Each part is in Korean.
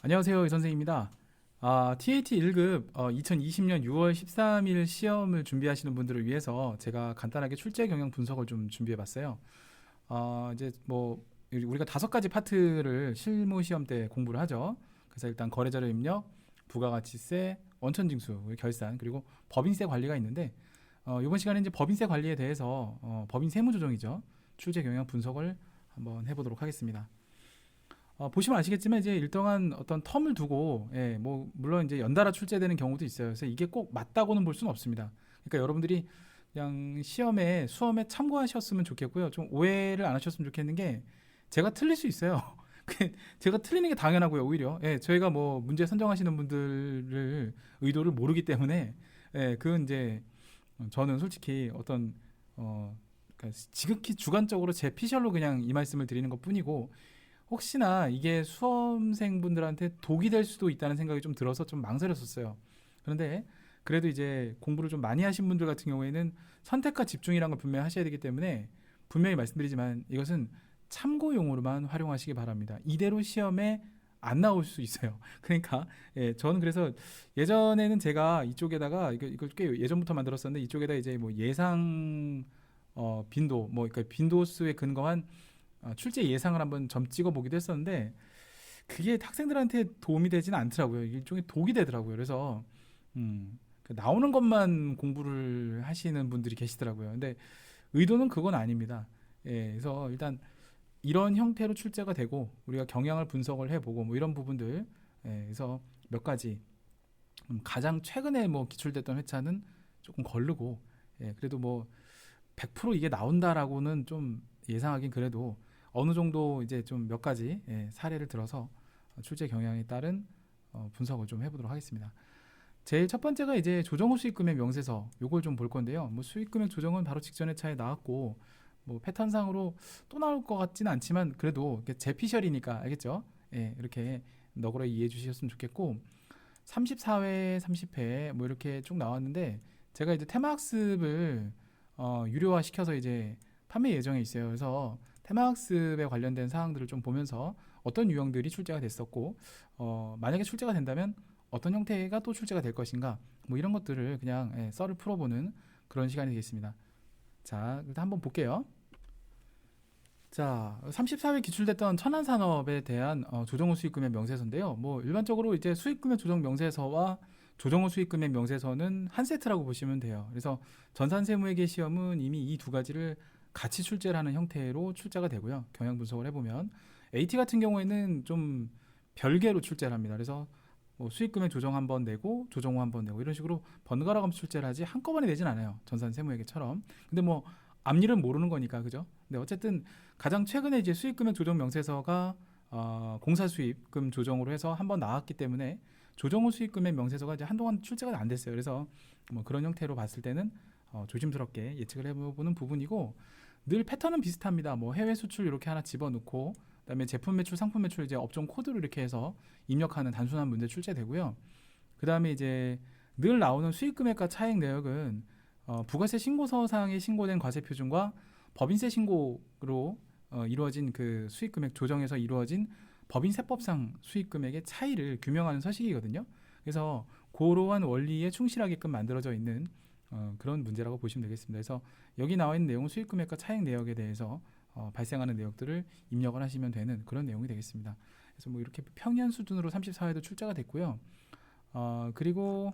안녕하세요, 이 선생입니다. TAT 1급 2020년 6월 13일 시험을 준비하시는 분들을 위해서 제가 간단하게 출제 경향 분석을 좀 준비해 봤어요. 이제 뭐 우리가 5가지 파트를 실무 시험 때 공부를 하죠. 그래서 일단 거래자료 입력, 부가가치세, 원천징수, 결산, 그리고 법인세 관리가 있는데 이번 시간에 이제 법인세 관리에 대해서 법인 세무 조정이죠. 출제 경향 분석을 한번 해보도록 하겠습니다. 보시면 아시겠지만 이제 일정한 어떤 텀을 두고 뭐 물론 이제 연달아 출제되는 경우도 있어요. 그래서 이게 꼭 맞다고는 볼 수는 없습니다. 그러니까 여러분들이 그냥 수험에 참고하셨으면 좋겠고요. 좀 오해를 안 하셨으면 좋겠는 게 제가 틀릴 수 있어요. 제가 틀리는 게 당연하고요. 오히려 저희가 뭐 문제 선정하시는 분들을 의도를 모르기 때문에 그건 이제 저는 솔직히 어떤 그러니까 지극히 주관적으로 제 피셜로 그냥 이 말씀을 드리는 것뿐이고 혹시나 이게 수험생분들한테 독이 될 수도 있다는 생각이 좀 들어서 좀 망설였었어요. 그런데 그래도 이제 공부를 좀 많이 하신 분들 같은 경우에는 선택과 집중이라는 걸 분명히 하셔야 되기 때문에 분명히 말씀드리지만 이것은 참고용으로만 활용하시기 바랍니다. 이대로 시험에 안 나올 수 있어요. 그러니까 저는 그래서 예전에는 제가 이쪽에다가 이거 꽤 예전부터 만들었었는데 이쪽에다 이제 뭐 예상 빈도 뭐 그러니까 빈도수에 근거한 출제 예상을 한번 점 찍어 보기도 했었는데 그게 학생들한테 도움이 되지는 않더라고요. 일종의 독이 되더라고요. 그래서 나오는 것만 공부를 하시는 분들이 계시더라고요. 근데 의도는 그건 아닙니다. 그래서 일단 이런 형태로 출제가 되고 우리가 경향을 분석을 해보고 뭐 이런 부분들 그래서 몇 가지 가장 최근에 뭐 기출됐던 회차는 조금 거르고 그래도 뭐 100% 이게 나온다라고는 좀 예상하긴 그래도 어느 정도 이제 좀 몇 가지 사례를 들어서 출제 경향에 따른 분석을 좀 해보도록 하겠습니다. 제일 첫 번째가 이제 조정 후 수익금액 명세서 요걸 좀 볼 건데요. 뭐 수익금액 조정은 바로 직전에 차에 나왔고 뭐 패턴상으로 또 나올 것 같지는 않지만 그래도 제 피셜이니까 알겠죠? 이렇게 너그러 이해해 주셨으면 좋겠고 34회, 30회 뭐 이렇게 쭉 나왔는데 제가 이제 테마학습을 유료화 시켜서 이제 판매 예정에 있어요. 그래서 테마학습에 관련된 사항들을 좀 보면서 어떤 유형들이 출제가 됐었고 만약에 출제가 된다면 어떤 형태가 또 출제가 될 것인가 뭐 이런 것들을 그냥 썰을 풀어보는 그런 시간이 되겠습니다. 자, 일단 한번 볼게요. 자, 34회 기출됐던 천안산업에 대한 조정후 수익금액 명세서인데요. 뭐 일반적으로 이제 수익금액 조정 명세서와 조정후 수익금액 명세서는 한 세트라고 보시면 돼요. 그래서 전산세무회계 시험은 이미 이 두 가지를 같이 출제를 하는 형태로 출제가 되고요. 경향 분석을 해보면 AT 같은 경우에는 좀 별개로 출제를 합니다. 그래서 뭐 수익금액 조정 한번 내고 조정 후 한번 내고 이런 식으로 번갈아 가면서 출제를 하지 한꺼번에 내진 않아요. 전산세무회계처럼. 근데 뭐 앞일은 모르는 거니까 그죠? 근데 어쨌든 가장 최근에 이제 수익금액 조정 명세서가 공사 수익금 조정으로 해서 한번 나왔기 때문에 조정 후 수익금액 명세서가 이제 한동안 출제가 안 됐어요. 그래서 뭐 그런 형태로 봤을 때는 조심스럽게 예측을 해보는 부분이고 늘 패턴은 비슷합니다. 뭐 해외 수출 이렇게 하나 집어넣고 그다음에 제품 매출, 상품 매출 이제 업종 코드로 이렇게 해서 입력하는 단순한 문제 출제되고요. 그다음에 이제 늘 나오는 수익금액과 차액 내역은 부가세 신고서상에 신고된 과세 표준과 법인세 신고로 이루어진 그 수익금액 조정에서 이루어진 법인세법상 수익금액의 차이를 규명하는 서식이거든요. 그래서 그러한 원리에 충실하게끔 만들어져 있는 그런 문제라고 보시면 되겠습니다. 그래서 여기 나와 있는 내용은 수익금액과 차액 내역에 대해서 발생하는 내역들을 입력을 하시면 되는 그런 내용이 되겠습니다. 그래서 뭐 이렇게 평이한 수준으로 34회도 출제가 됐고요. 그리고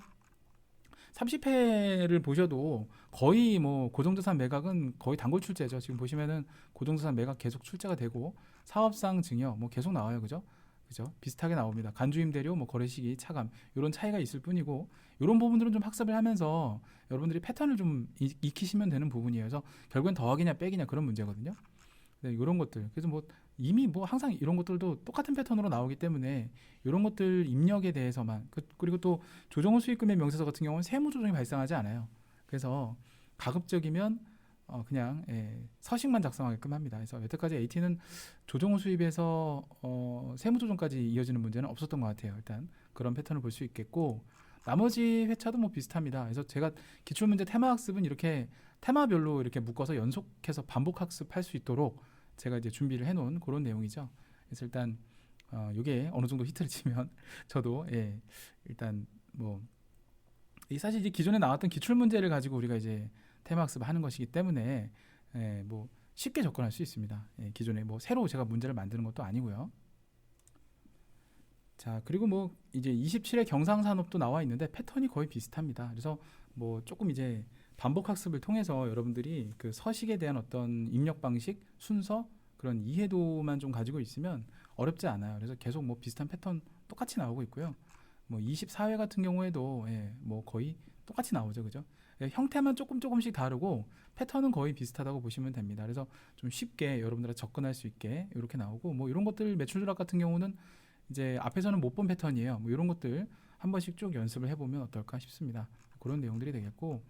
30회를 보셔도 거의 뭐 고정자산 매각은 거의 단골 출제죠. 지금 보시면은 고정자산 매각 계속 출제가 되고 사업상 증여 뭐 계속 나와요. 그죠? 그죠? 비슷하게 나옵니다. 간주임대료, 뭐 거래시기, 차감 이런 차이가 있을 뿐이고 이런 부분들은 좀 학습을 하면서 여러분들이 패턴을 좀 익히시면 되는 부분이에요. 그래서 결국엔 더하기냐 빼기냐 그런 문제거든요. 네, 이런 것들. 그래서 뭐 이미 뭐 항상 이런 것들도 똑같은 패턴으로 나오기 때문에 이런 것들 입력에 대해서만 그리고 또 조정후 수익금의 명세서 같은 경우는 세무 조정이 발생하지 않아요. 그래서 가급적이면 그냥 서식만 작성하게끔 합니다. 그래서 여태까지 AT는 조정후 수입에서 세무 조정까지 이어지는 문제는 없었던 것 같아요. 일단 그런 패턴을 볼 수 있겠고 나머지 회차도 뭐 비슷합니다. 그래서 제가 기출문제 테마 학습은 이렇게 테마별로 이렇게 묶어서 연속해서 반복 학습할 수 있도록 제가 이제 준비를 해놓은 그런 내용이죠. 그래서 일단 요게 어느 정도 히트를 치면 저도 일단 뭐 이 사실 이제 기존에 나왔던 기출 문제를 가지고 우리가 이제 테마 학습을 하는 것이기 때문에 뭐 쉽게 접근할 수 있습니다. 기존에 뭐 새로 제가 문제를 만드는 것도 아니고요. 자, 그리고 뭐 이제 27회 경상산업도 나와 있는데 패턴이 거의 비슷합니다. 그래서 뭐 조금 이제 반복 학습을 통해서 여러분들이 그 서식에 대한 어떤 입력 방식, 순서, 그런 이해도만 좀 가지고 있으면 어렵지 않아요. 그래서 계속 뭐 비슷한 패턴 똑같이 나오고 있고요. 뭐 24회 같은 경우에도 뭐 거의 똑같이 나오죠, 그죠? 형태만 조금씩 다르고 패턴은 거의 비슷하다고 보시면 됩니다. 그래서 좀 쉽게 여러분들이 접근할 수 있게 이렇게 나오고, 뭐 이런 것들 매출 누락 같은 경우는 이제 앞에서는 못 본 패턴이에요. 뭐 이런 것들 한 번씩 쭉 연습을 해보면 어떨까 싶습니다. 그런 내용들이 되겠고,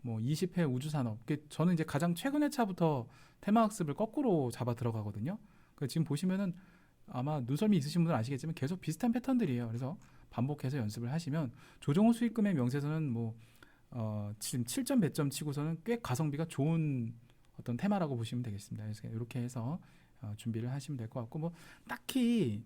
뭐 20회 우주산업, 저는 이제 가장 최근 회차부터 테마 학습을 거꾸로 잡아 들어가거든요. 지금 보시면은 아마 눈썰미 있으신 분들은 아시겠지만 계속 비슷한 패턴들이에요. 그래서 반복해서 연습을 하시면 조정호 수익금의 명세서는 뭐 지금 7점 배점 치고서는 꽤 가성비가 좋은 어떤 테마라고 보시면 되겠습니다. 그래서 이렇게 해서 준비를 하시면 될 것 같고, 뭐 딱히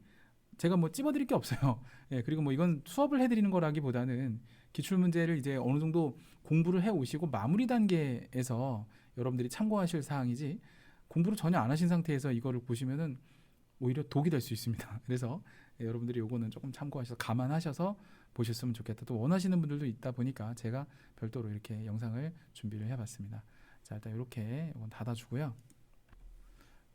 제가 뭐 찝어드릴 게 없어요. 그리고 뭐 이건 수업을 해드리는 거라기보다는 기출 문제를 이제 어느 정도 공부를 해 오시고 마무리 단계에서 여러분들이 참고하실 사항이지, 공부를 전혀 안 하신 상태에서 이거를 보시면은 오히려 독이 될 수 있습니다. 그래서 여러분들이 요거는 조금 참고하셔서 감안하셔서 보셨으면 좋겠다. 또 원하시는 분들도 있다 보니까 제가 별도로 이렇게 영상을 준비를 해봤습니다. 자, 일단 이렇게 이건 닫아주고요.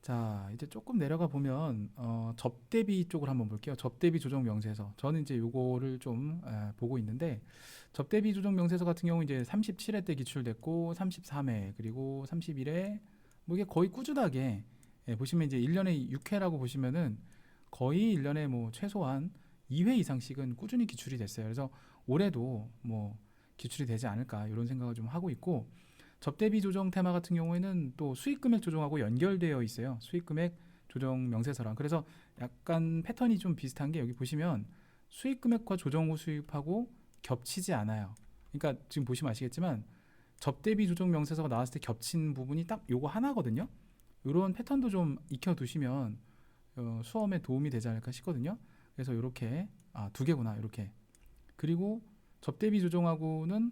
자, 이제 조금 내려가 보면 접대비 쪽을 한번 볼게요. 접대비 조정 명세서. 저는 이제 요거를 좀 보고 있는데, 접대비 조정 명세서 같은 경우 이제 37회 때 기출됐고 33회 그리고 31회, 뭐 이게 거의 꾸준하게 보시면 이제 1년에 6회라고 보시면은 거의 1년에 뭐 최소한 2회 이상씩은 꾸준히 기출이 됐어요. 그래서 올해도 뭐 기출이 되지 않을까 이런 생각을 좀 하고 있고, 접대비 조정 테마 같은 경우에는 또 수익금액 조정하고 연결되어 있어요. 수익금액 조정 명세서랑. 그래서 약간 패턴이 좀 비슷한 게, 여기 보시면 수익금액과 조정 후 수입하고 겹치지 않아요. 그러니까 지금 보시면 아시겠지만 접대비 조정 명세서가 나왔을 때 겹친 부분이 딱 요거 하나거든요. 이런 패턴도 좀 익혀두시면 수험에 도움이 되지 않을까 싶거든요. 그래서 이렇게 두 개구나 이렇게. 그리고 접대비 조정하고는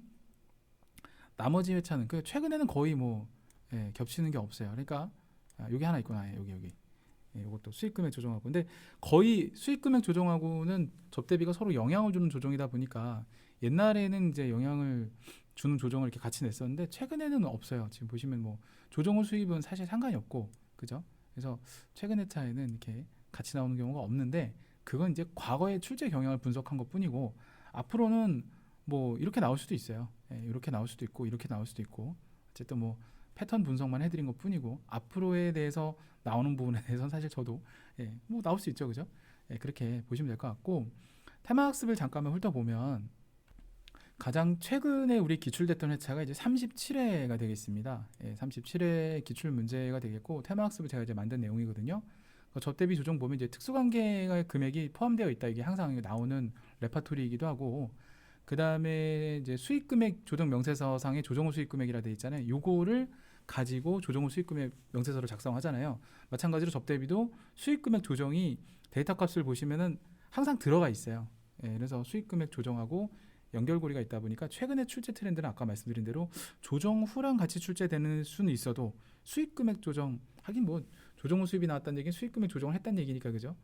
나머지 회차는 최근에는 거의 뭐 겹치는 게 없어요. 그러니까 여기 하나 있구나. 여기 이것도 수익금액 조정하고. 근데 거의 수익금액 조정하고는 접대비가 서로 영향을 주는 조정이다 보니까 옛날에는 이제 영향을 주는 조정을 이렇게 같이 냈었는데 최근에는 없어요. 지금 보시면 뭐 조정 후 수입은 사실 상관이 없고, 그죠? 그래서 최근 회차에는 이렇게 같이 나오는 경우가 없는데, 그건 이제 과거의 출제 경향을 분석한 것뿐이고, 앞으로는 뭐 이렇게 나올 수도 있어요. 이렇게 나올 수도 있고 이렇게 나올 수도 있고, 어쨌든 뭐 패턴 분석만 해드린 것뿐이고, 앞으로에 대해서 나오는 부분에 대해서는 사실 저도 뭐 나올 수 있죠, 그죠? 그렇게 보시면 될 것 같고, 테마 학습을 잠깐만 훑어보면 가장 최근에 우리 기출됐던 회차가 이제 37회가 되겠습니다. 37회 기출 문제가 되겠고, 테마 학습을 제가 이제 만든 내용이거든요. 접대비 조정 보면 이제 특수관계의 금액이 포함되어 있다. 이게 항상 나오는 레파토리이기도 하고, 그 다음에 이제 수익금액 조정 명세서상의 조정 후 수익금액이라 돼 있잖아요. 요거를 가지고 조정 후 수익금액 명세서를 작성하잖아요. 마찬가지로 접대비도 수익금액 조정이 데이터 값을 보시면은 항상 들어가 있어요. 그래서 수익금액 조정하고 연결고리가 있다 보니까 최근에 출제 트렌드는 아까 말씀드린 대로 조정 후랑 같이 출제되는 수는 있어도 수익금액 조정, 하긴 뭐 조정 후 수입이 나왔다는 얘기는 수익금액 조정을 했다는 얘기니까, 그죠?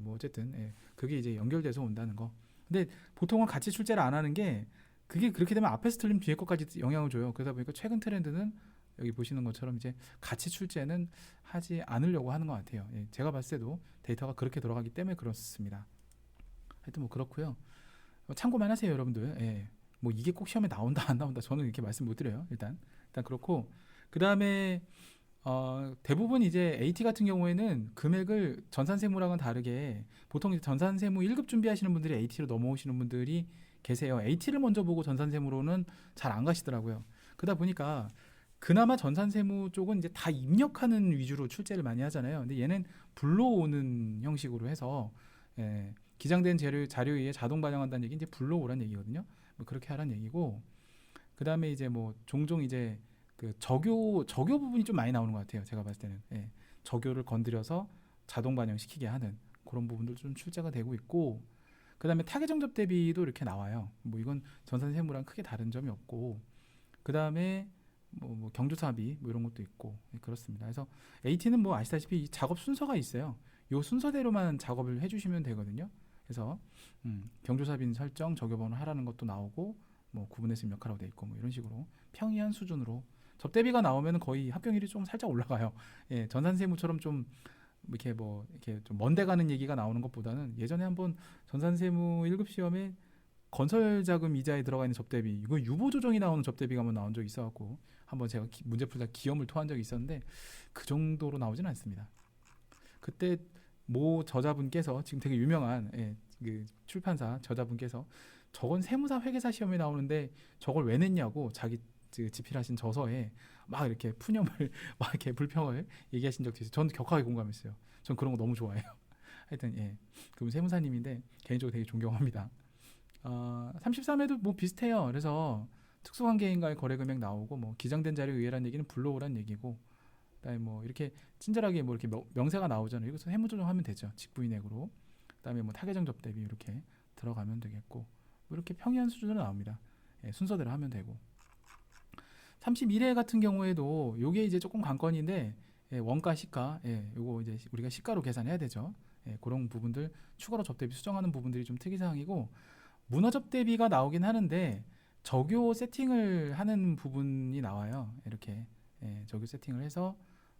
뭐 어쨌든 그게 이제 연결돼서 온다는 거. 근데 보통은 같이 출제를 안 하는 게, 그게 그렇게 되면 앞에서 틀리면 뒤에 것까지 영향을 줘요. 그러다 보니까 최근 트렌드는 여기 보시는 것처럼 이제 같이 출제는 하지 않으려고 하는 것 같아요. 제가 봤을 때도 데이터가 그렇게 돌아가기 때문에 그렇습니다. 하여튼 뭐 그렇고요. 참고만 하세요, 여러분들. 뭐 이게 꼭 시험에 나온다 안 나온다 저는 이렇게 말씀 못 드려요. 일단 그렇고, 그 다음에 대부분 이제 AT 같은 경우에는 금액을 전산세무랑은 다르게, 보통 이제 전산세무 1급 준비하시는 분들이 AT로 넘어오시는 분들이 계세요. AT를 먼저 보고 전산세무로는 잘 안 가시더라고요. 그러다 보니까 그나마 전산세무 쪽은 이제 다 입력하는 위주로 출제를 많이 하잖아요. 근데 얘는 불러오는 형식으로 해서 기장된 자료에 의해 자동 반영한다는 얘기, 이제 불러오란 얘기거든요. 뭐 그렇게 하란 얘기고, 그 다음에 이제 뭐 종종 이제 그 적요 부분이 좀 많이 나오는 것 같아요. 제가 봤을 때는 적요를 건드려서 자동 반영시키게 하는 그런 부분들 좀 출제가 되고 있고, 그다음에 타겟정접 대비도 이렇게 나와요. 뭐 이건 전산세무랑 크게 다른 점이 없고, 그다음에 뭐 경조사비 뭐 이런 것도 있고, 그렇습니다. 그래서 AT는 뭐 아시다시피 이 작업 순서가 있어요. 요 순서대로만 작업을 해주시면 되거든요. 그래서 경조사비 설정, 적용번호 하라는 것도 나오고, 뭐 구분해서 몇 하라고 돼 있고, 뭐 이런 식으로 평이한 수준으로 접대비가 나오면 거의 합격률이 좀 살짝 올라가요. 예, 전산세무처럼 좀 이렇게 좀 먼데 가는 얘기가 나오는 것보다는, 예전에 한번 전산세무 1급 시험에 건설자금 이자에 들어가 있는 접대비, 이거 유보 조정이 나오는 접대비가 한번 나온 적이 있어갖고 한번 제가 문제 풀다 기염을 토한 적이 있었는데, 그 정도로 나오진 않습니다. 그때 모 저자분께서, 지금 되게 유명한 그 출판사 저자분께서, 저건 세무사 회계사 시험에 나오는데 저걸 왜 냈냐고 자기 집필하신 저서에 막 이렇게 푸념을 막 이렇게 불평을 얘기하신 적도 있어요. 저는 격하게 공감했어요. 전 그런 거 너무 좋아해요. 하여튼 그분 세무사님인데 개인적으로 되게 존경합니다. 33회도 뭐 비슷해요. 그래서 특수관계인과의 거래 금액 나오고, 뭐 기장된 자료 의뢰란 얘기는 불러오란 얘기고, 그다음에 뭐 이렇게 친절하게 뭐 이렇게 명세가 나오잖아요. 이것은 해무 조정하면 되죠. 직부인액으로. 그다음에 뭐 타겟정 접대비 이렇게 들어가면 되겠고, 뭐 이렇게 평이한 수준으로 나옵니다. 순서대로 하면 되고. 31회 같은 경우에도 요게 이제 조금 관건인데, 원가 시가, 요거 이제 우리가 시가로 계산해야 되죠. 그런 부분들 추가로 접대비 수정하는 부분들이 좀 특이사항이고, 문화 접대비가 나오긴 하는데 적요 세팅을 하는 부분이 나와요. 이렇게 적요 세팅을 해서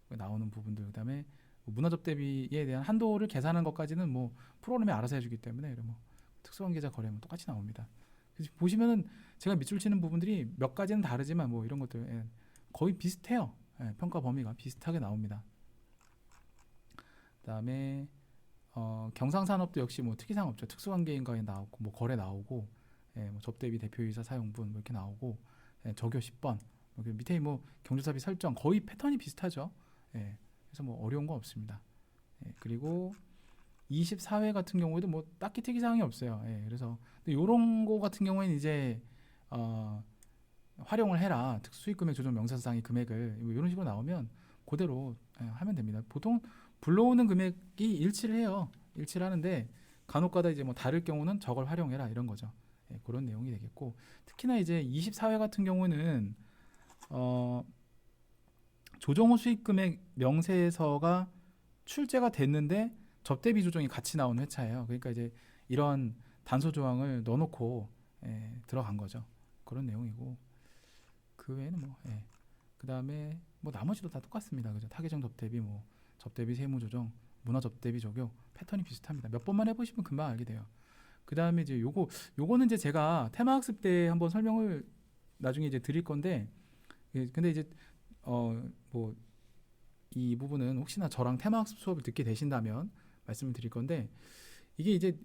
나오는 부분들, 그다음에 문화 접대비에 대한 한도를 계산하는 것까지는 뭐 프로그램이 알아서 해주기 때문에, 뭐 특수관계자 거래면 똑같이 나옵니다. 그래서 보시면은 제가 밑줄 치는 부분들이 몇 가지는 다르지만 뭐 이런 것들 거의 비슷해요. 평가 범위가 비슷하게 나옵니다. 그다음에 경상산업도 역시 뭐 특이사항 없죠. 특수관계인과에 나오고, 뭐 거래 나오고, 뭐 접대비 대표이사 사용분 뭐 이렇게 나오고, 적요 10번, 밑에 뭐 경조사비 설정 거의 패턴이 비슷하죠. 그래서 뭐 어려운 거 없습니다. 그리고 24회 같은 경우에도 뭐 딱히 특이사항이 없어요. 그래서 이런 거 같은 경우에는 이제 활용을 해라, 특수수익금액 조정 명세서상의 금액을, 이런 식으로 나오면 그대로 하면 됩니다. 보통 불러오는 금액이 일치를 해요. 일치를 하는데 간혹가다 이제 뭐 다를 경우는 저걸 활용해라 이런 거죠. 그런 내용이 되겠고, 특히나 이제 24회 같은 경우는 조정 후 수익금액 명세서가 출제가 됐는데 접대비 조정이 같이 나온 회차예요. 그러니까 이제 이런 단서 조항을 넣어놓고 들어간 거죠. 그런 내용이고, 그 외에는 뭐 그다음에 뭐 나머지도 다 똑같습니다. 그죠? 타겟정 접대비, 뭐 접대비 세무 조정, 문화 접대비 적용 패턴이 비슷합니다. 몇 번만 해보시면 금방 알게 돼요. 그다음에 이제 요거는 이제 제가 테마학습 때 한번 설명을 나중에 이제 드릴 건데, 근데 이제 뭐 이 부분은 혹시나 저랑 테마학습 수업을 듣게 되신다면 말씀을 드릴 건데, 이게 이제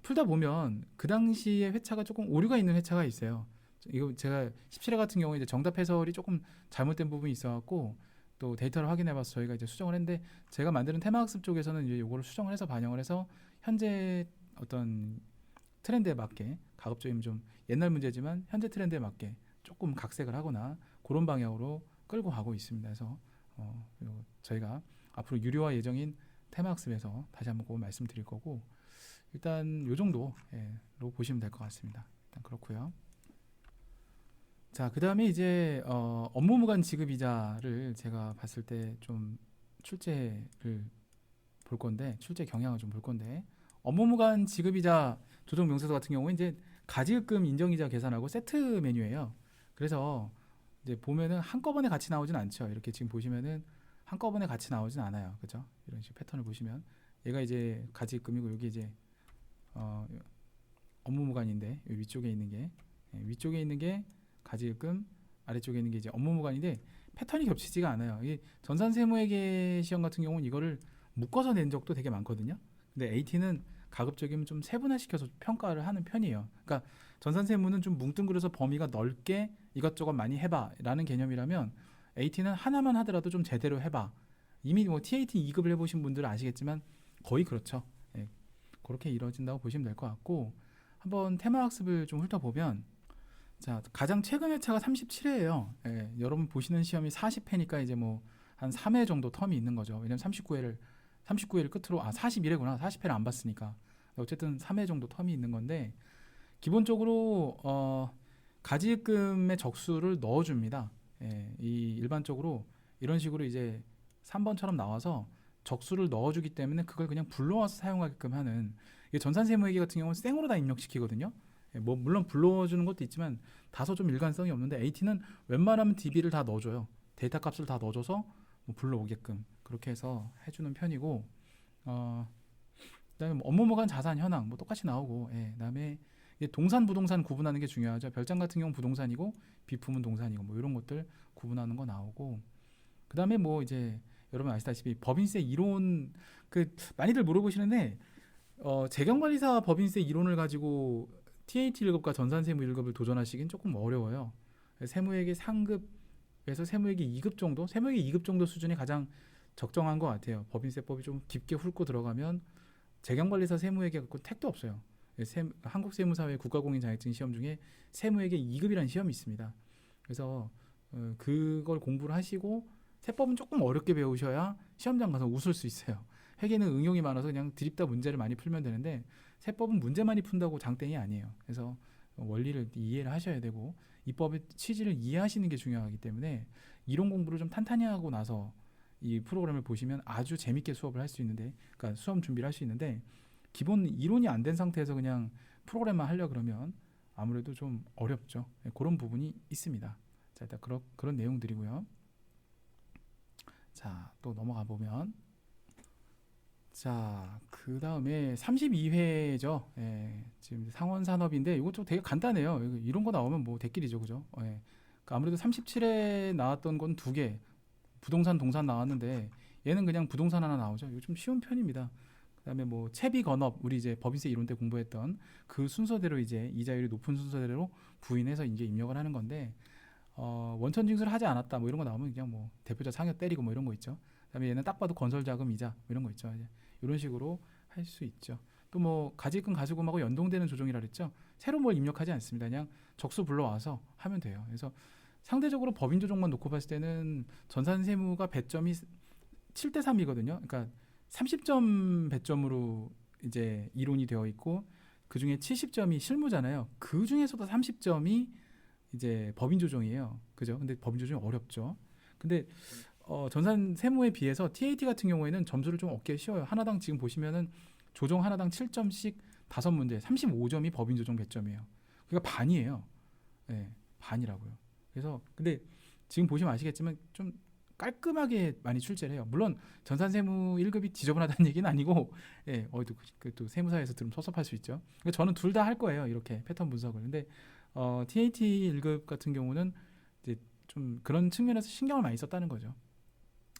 풀다 보면 그 당시에 회차가 조금 오류가 있는 회차가 있어요. 이거 제가 17회 같은 경우에 이제 정답 해설이 조금 잘못된 부분이 있어갖고 또 데이터를 확인해봐서 저희가 이제 수정을 했는데, 제가 만드는 테마학습 쪽에서는 이제 요거를 수정을 해서 반영을 해서 현재 어떤 트렌드에 맞게, 가급적이면 좀 옛날 문제지만 현재 트렌드에 맞게 조금 각색을 하거나 그런 방향으로 끌고 가고 있습니다. 그래서 저희가 앞으로 유료화 예정인 테마학습에서 다시 한번 그거 말씀드릴 거고, 일단 요 정도로 보시면 될 것 같습니다. 일단 그렇고요. 자, 그 다음에 이제 업무무관 지급이자를 제가 봤을 때 좀 출제를 볼 건데, 출제 경향을 좀 볼 건데, 업무무관 지급이자 조정 명세서 같은 경우는 이제 가지급금 인정이자 계산하고 세트 메뉴예요. 그래서 이제 보면은 한꺼번에 같이 나오진 않죠. 이렇게 지금 보시면은 한꺼번에 같이 나오진 않아요. 그죠? 이런 식 패턴을 보시면 얘가 이제 가지급금이고, 여기 이제 업무무관인데, 여기 위쪽에 있는 게 가지급금, 아래쪽에 있는 게 이제 업무무관인데 패턴이 겹치지가 않아요. 이 전산세무회계 시험 같은 경우는 이거를 묶어서 낸 적도 되게 많거든요. 근데 AT는 가급적이면 좀 세분화시켜서 평가를 하는 편이에요. 그러니까 전산세무는 좀 뭉뚱그려서 범위가 넓게 이것저것 많이 해봐 라는 개념이라면, AT는 하나만 하더라도 좀 제대로 해봐. 이미 뭐 TAT 2급을 해보신 분들은 아시겠지만 거의 그렇죠. 그렇게 이루어진다고 보시면 될 것 같고, 한번 테마학습을 좀 훑어보면, 자, 가장 최근 회차가 37회예요. 여러분 보시는 시험이 40회니까 이제 뭐 한 3회 정도 텀이 있는 거죠. 왜냐면 39회를 39일 끝으로 41회구나. 40회를 안 봤으니까. 어쨌든 3회 정도 텀이 있는 건데 기본적으로 가지금의 적수를 넣어줍니다. 예, 이 일반적으로 이런 식으로 이제 3번처럼 나와서 적수를 넣어주기 때문에 그걸 그냥 불러와서 사용하게끔 하는 이게 전산세무회계 같은 경우는 생으로 다 입력시키거든요. 예, 뭐 물론 불러주는 것도 있지만 다소 좀 일관성이 없는데 AT는 웬만하면 DB를 다 넣어줘요. 데이터 값을 다 넣어줘서 뭐 불러오게끔 그렇게 해서 해주는 편이고 그다음에 뭐 업무무관 자산 현황 뭐 똑같이 나오고 그다음에 이게 동산 부동산 구분하는 게 중요하죠. 별장 같은 경우 부동산이고 비품은 동산이고 뭐 이런 것들 구분하는 거 나오고 그다음에 뭐 이제 여러분 아시다시피 법인세 이론 그 많이들 물어보시는데 재경관리사 법인세 이론을 가지고 TAT 1급과 전산세무 1급을 도전하시긴 조금 어려워요. 세무회계 상급에서 세무회계 2급 정도, 세무회계 2급 정도 수준이 가장 적정한 것 같아요. 법인세법이 좀 깊게 훑고 들어가면 재경관리사 세무회계 갖고 택도 없어요. 한국세무사회 국가공인 자격증 시험 중에 세무회계 2급이라는 시험이 있습니다. 그래서 그걸 공부를 하시고 세법은 조금 어렵게 배우셔야 시험장 가서 웃을 수 있어요. 회계는 응용이 많아서 그냥 드립다 문제를 많이 풀면 되는데 세법은 문제 많이 푼다고 장땡이 아니에요. 그래서 원리를 이해를 하셔야 되고 입법의 취지를 이해하시는 게 중요하기 때문에 이론 공부를 좀 탄탄히 하고 나서 이 프로그램을 보시면 아주 재밌게 수업을 할 수 있는데, 그러니까 수험 준비를 할 수 있는데 기본 이론이 안 된 상태에서 그냥 프로그램만 하려 그러면 아무래도 좀 어렵죠. 그런 부분이 있습니다. 자, 일단 그런 내용들이고요. 자, 또 넘어가 보면 자, 그 다음에 32회죠. 지금 상원산업인데 이것도 되게 간단해요. 이런 거 나오면 뭐 대길이죠, 그죠? 그러니까 아무래도 37회 나왔던 건 두 개, 부동산, 동산 나왔는데 얘는 그냥 부동산 하나 나오죠. 이거 좀 쉬운 편입니다. 그다음에 뭐 채비 건업 우리 이제 법인세 이론 때 공부했던 그 순서대로 이제 이자율이 높은 순서대로 부인해서 이제 입력을 하는 건데 원천 징수를 하지 않았다 뭐 이런 거 나오면 그냥 뭐 대표자 상여 때리고 뭐 이런 거 있죠. 그다음에 얘는 딱 봐도 건설자금 이자 뭐 이런 거 있죠. 이제 이런 식으로 할 수 있죠. 또 뭐 가지금 가수금하고 연동되는 조정이라 그랬죠. 새로 뭘 입력하지 않습니다. 그냥 적수 불러와서 하면 돼요. 그래서 상대적으로 법인 조정만 놓고 봤을 때는 전산세무가 배점이 7대 3이거든요. 그러니까 30점 배점으로 이제 이론이 되어 있고 그 중에 70점이 실무잖아요. 그 중에서도 30점이 이제 법인 조정이에요. 그죠? 근데 법인 조정이 어렵죠. 근데 전산 세무에 비해서 TAT 같은 경우에는 점수를 좀 얻기 쉬워요. 하나당 지금 보시면은 조정 하나당 7점씩 5문제, 35점이 법인 조정 배점이에요. 그러니까 반이에요. 네, 반이라고요. 그래서 근데 지금 보시면 아시겠지만 좀 깔끔하게 많이 출제를 해요. 물론 전산세무 1급이 지저분하다는 얘기는 아니고 또 세무사에서 들으면 섭섭할 수 있죠. 그러니까 저는 둘 다 할 거예요. 이렇게 패턴 분석을. 근데 TAT 1급 같은 경우는 이제 좀 그런 측면에서 신경을 많이 썼다는 거죠.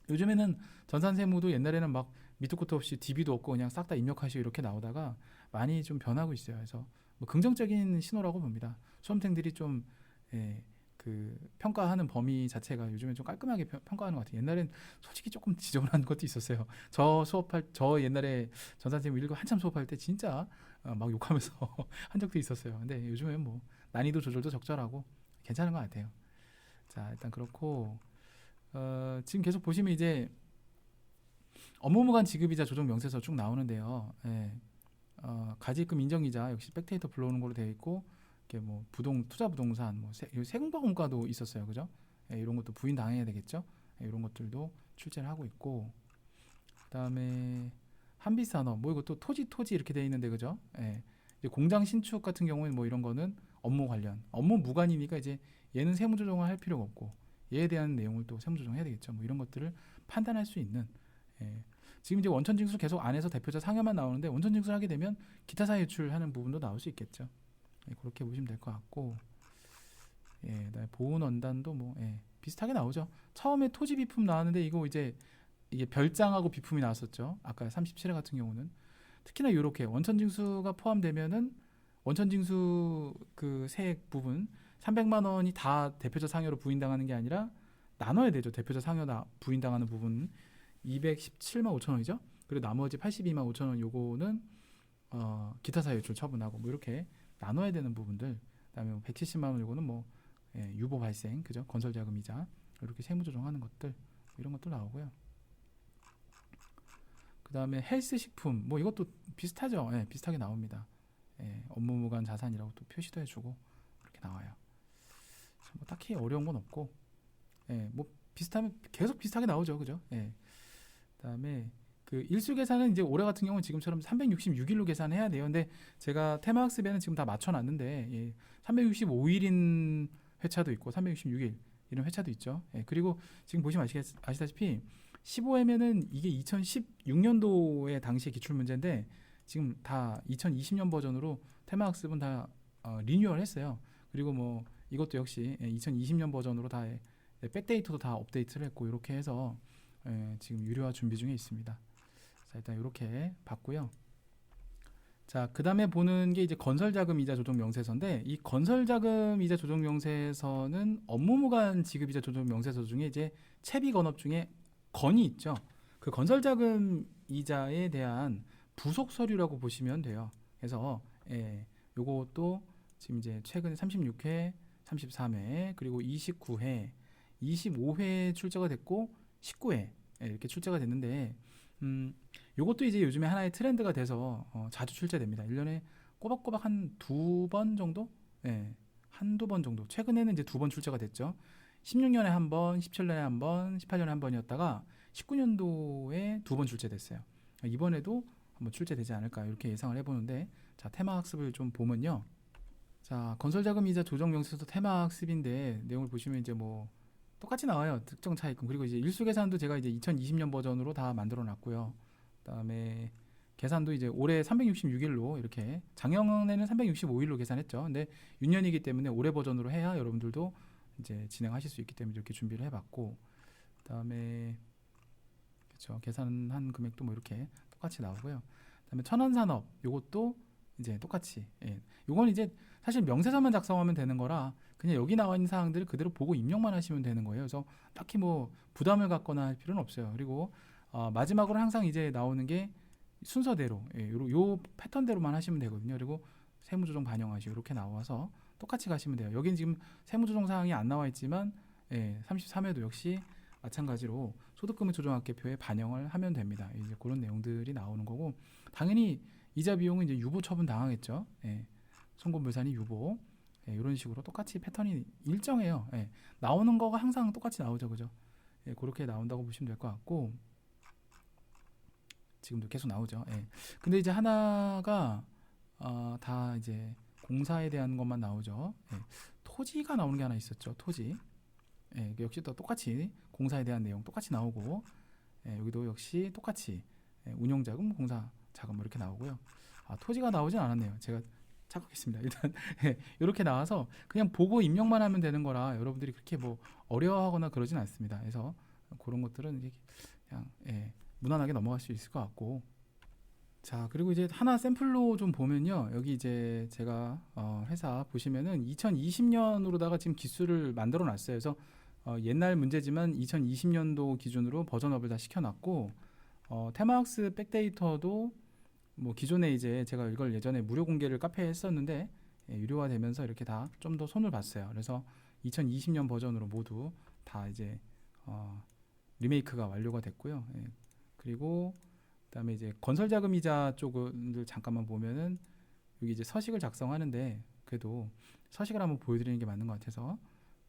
요즘에는 전산세무도 옛날에는 막 밑도 끝도 없이 DB도 없고 그냥 싹 다 입력하시고 이렇게 나오다가 많이 좀 변하고 있어요. 그래서 뭐 긍정적인 신호라고 봅니다. 수험생들이 좀 그 평가하는 범위 자체가 요즘에 좀 깔끔하게 평가하는 것 같아요. 옛날엔 솔직히 조금 지저분한 것도 있었어요. 저 옛날에 전산세무 1급 한참 수업할 때 진짜 막 욕하면서 한 적도 있었어요. 근데 요즘엔 뭐 난이도 조절도 적절하고 괜찮은 것 같아요. 자, 일단 그렇고 지금 계속 보시면 이제 업무무관 지급이자 조정 명세서 쭉 나오는데요. 가지금 인정이자 역시 백데이터 불러오는 걸로 되어 있고 이렇게 뭐 투자 부동산 뭐 세금과공과도 있었어요, 그죠? 이런 것도 부인 당해야 되겠죠? 이런 것들도 출제를 하고 있고 그다음에 한빛산업 뭐 이것도 토지 이렇게 되어 있는데 그죠? 이제 공장 신축 같은 경우는 뭐 이런 거는 업무 관련 업무 무관이니까 이제 얘는 세무 조정을 할 필요가 없고 얘에 대한 내용을 또 세무 조정해야 되겠죠. 뭐 이런 것들을 판단할 수 있는 지금 이제 원천 징수 계속 안에서 대표자 상여만 나오는데 원천 징수를 하게 되면 기타 사유 유출하는 부분도 나올 수 있겠죠. 그렇게 보시면 될 것 같고 그다음에 보훈 원단도 뭐 비슷하게 나오죠. 처음에 토지 비품 나왔는데 이게 별장하고 비품이 나왔었죠. 아까 37회 같은 경우는 특히나 이렇게 원천 징수가 포함되면은 원천 징수 그 세액 부분 300만 원이 다 대표자 상여로 부인당하는 게 아니라 나눠야 되죠. 대표자 상여 부인당하는 부분 217만 5천 원이죠. 그리고 나머지 82만 5천 원 요거는 기타 사유 유출 처분하고 뭐 이렇게 나눠야 되는 부분들. 그다음에 170만 원 요거는 뭐 유보 발생, 그죠? 건설 자금 이자 이렇게 세무 조정하는 것들 이런 것들 나오고요. 그다음에 헬스 식품 뭐 이것도 비슷하죠. 예, 비슷하게 나옵니다. 예, 업무 무관 자산이라고 또 표시도 해주고 이렇게 나와요. 뭐 딱히 어려운 건 없고, 예, 뭐 비슷하면 계속 비슷하게 나오죠, 그죠? 예. 그다음에 그 일수 계산은 이제 올해 같은 경우는 지금처럼 366일로 계산해야 돼요. 근데 제가 테마학습에는 지금 다 맞춰놨는데, 예, 365일인 회차도 있고 366일 이런 회차도 있죠. 예, 그리고 지금 보시면 아시다시피 15회면은 이게 2016년도에 당시의 기출 문제인데 지금 다 2020년 버전으로 테마학습은 다 리뉴얼 했어요. 그리고 뭐 이것도 역시 2020년 버전으로 다 백데이터도 다 업데이트를 했고 이렇게 해서 지금 유료화 준비 중에 있습니다. 자, 일단 이렇게 봤고요. 자, 그 다음에 보는 게 이제 건설자금이자 조정명세서인데, 이 건설자금이자 조정명세서는 업무무관 지급이자 조정명세서 중에 이제 채비건업 중에 건이 있죠. 그 건설자금 이자에 대한 부속 서류라고 보시면 돼요. 그래서 요것도 지금 이제 최근에 36회, 33회, 그리고 29회, 25회 출제가 됐고 19회 이렇게 출제가 됐는데, 요것도 이제 요즘에 하나의 트렌드가 돼서 자주 출제됩니다. 1년에 꼬박꼬박 한 두 번 정도? 예, 한두 번 정도. 최근에는 이제 두 번 출제가 됐죠. 16년에 한 번, 17년에 한 번, 18년에 한 번이었다가 19년도에 두 번 출제됐어요. 이번에도 한번 출제되지 않을까 이렇게 예상을 해보는데, 자, 테마학습을 좀 보면요. 자, 건설자금이자 조정명세서 테마학습인데 내용을 보시면 이제 뭐 똑같이 나와요. 특정 차입금. 그리고 이제 일수계산도 제가 이제 2020년 버전으로 다 만들어 놨고요. 그다음에 계산도 이제 올해 366일로 이렇게, 작년에는 365일로 계산했죠. 근데 6년이기 때문에 올해 버전으로 해야 여러분들도 이제 진행하실 수 있기 때문에 이렇게 준비를 해봤고, 그다음에 그렇죠. 계산한 금액도 뭐 이렇게 똑같이 나오고요. 그다음에 천안산업 요것도 이제 똑같이, 예. 요건 이제 사실 명세서만 작성하면 되는 거라 그냥 여기 나와 있는 사항들을 그대로 보고 입력만 하시면 되는 거예요. 그래서 딱히 뭐 부담을 갖거나 할 필요는 없어요. 그리고 마지막으로 항상 이제 나오는 게 순서대로, 예, 요 패턴대로만 하시면 되거든요. 그리고 세무조정 반영하시고 이렇게 나와서 똑같이 가시면 돼요. 여긴 지금 세무조정 사항이 안 나와 있지만, 예, 33회도 역시 마찬가지로 소득금액 조정학계표에 반영을 하면 됩니다. 이제 그런 내용들이 나오는 거고, 당연히 이자 비용은 이제 유보 처분 당하겠죠. 예, 송금물산이 유보, 예, 이런 식으로 똑같이 패턴이 일정해요. 예, 나오는 거가 항상 똑같이 나오죠, 그죠? 예, 그렇게 나온다고 보시면 될 것 같고, 지금도 계속 나오죠. 예. 근데 이제 하나가 다 이제 공사에 대한 것만 나오죠. 예. 토지가 나오는 게 하나 있었죠. 토지. 예, 역시 또 똑같이 공사에 대한 내용 똑같이 나오고, 예, 여기도 역시 똑같이 운용자금, 공사자금 이렇게 나오고요. 토지가 나오진 않았네요. 제가 착각했습니다. 일단 이렇게 나와서 그냥 보고 입력만 하면 되는 거라 여러분들이 그렇게 뭐 어려워하거나 그러진 않습니다. 그래서 그런 것들은 이제 그냥 무난하게 넘어갈 수 있을 것 같고, 자, 그리고 이제 하나 샘플로 좀 보면요. 여기 이제 제가 회사 보시면은 2020년으로다가 지금 기수를 만들어 놨어요. 그래서 옛날 문제지만 2020년도 기준으로 버전업을 다 시켜놨고, 테마학습 백데이터도 뭐 기존에 이제 제가 이걸 예전에 무료 공개를 카페에 했었는데, 유료화 되면서 이렇게 다 좀 더 손을 봤어요. 그래서 2020년 버전으로 모두 다 이제 리메이크가 완료가 됐고요. 예. 그리고 그다음에 이제 건설자금이자 쪽을 잠깐만 보면은 여기 이제 서식을 작성하는데, 그래도 서식을 한번 보여드리는 게 맞는 것 같아서,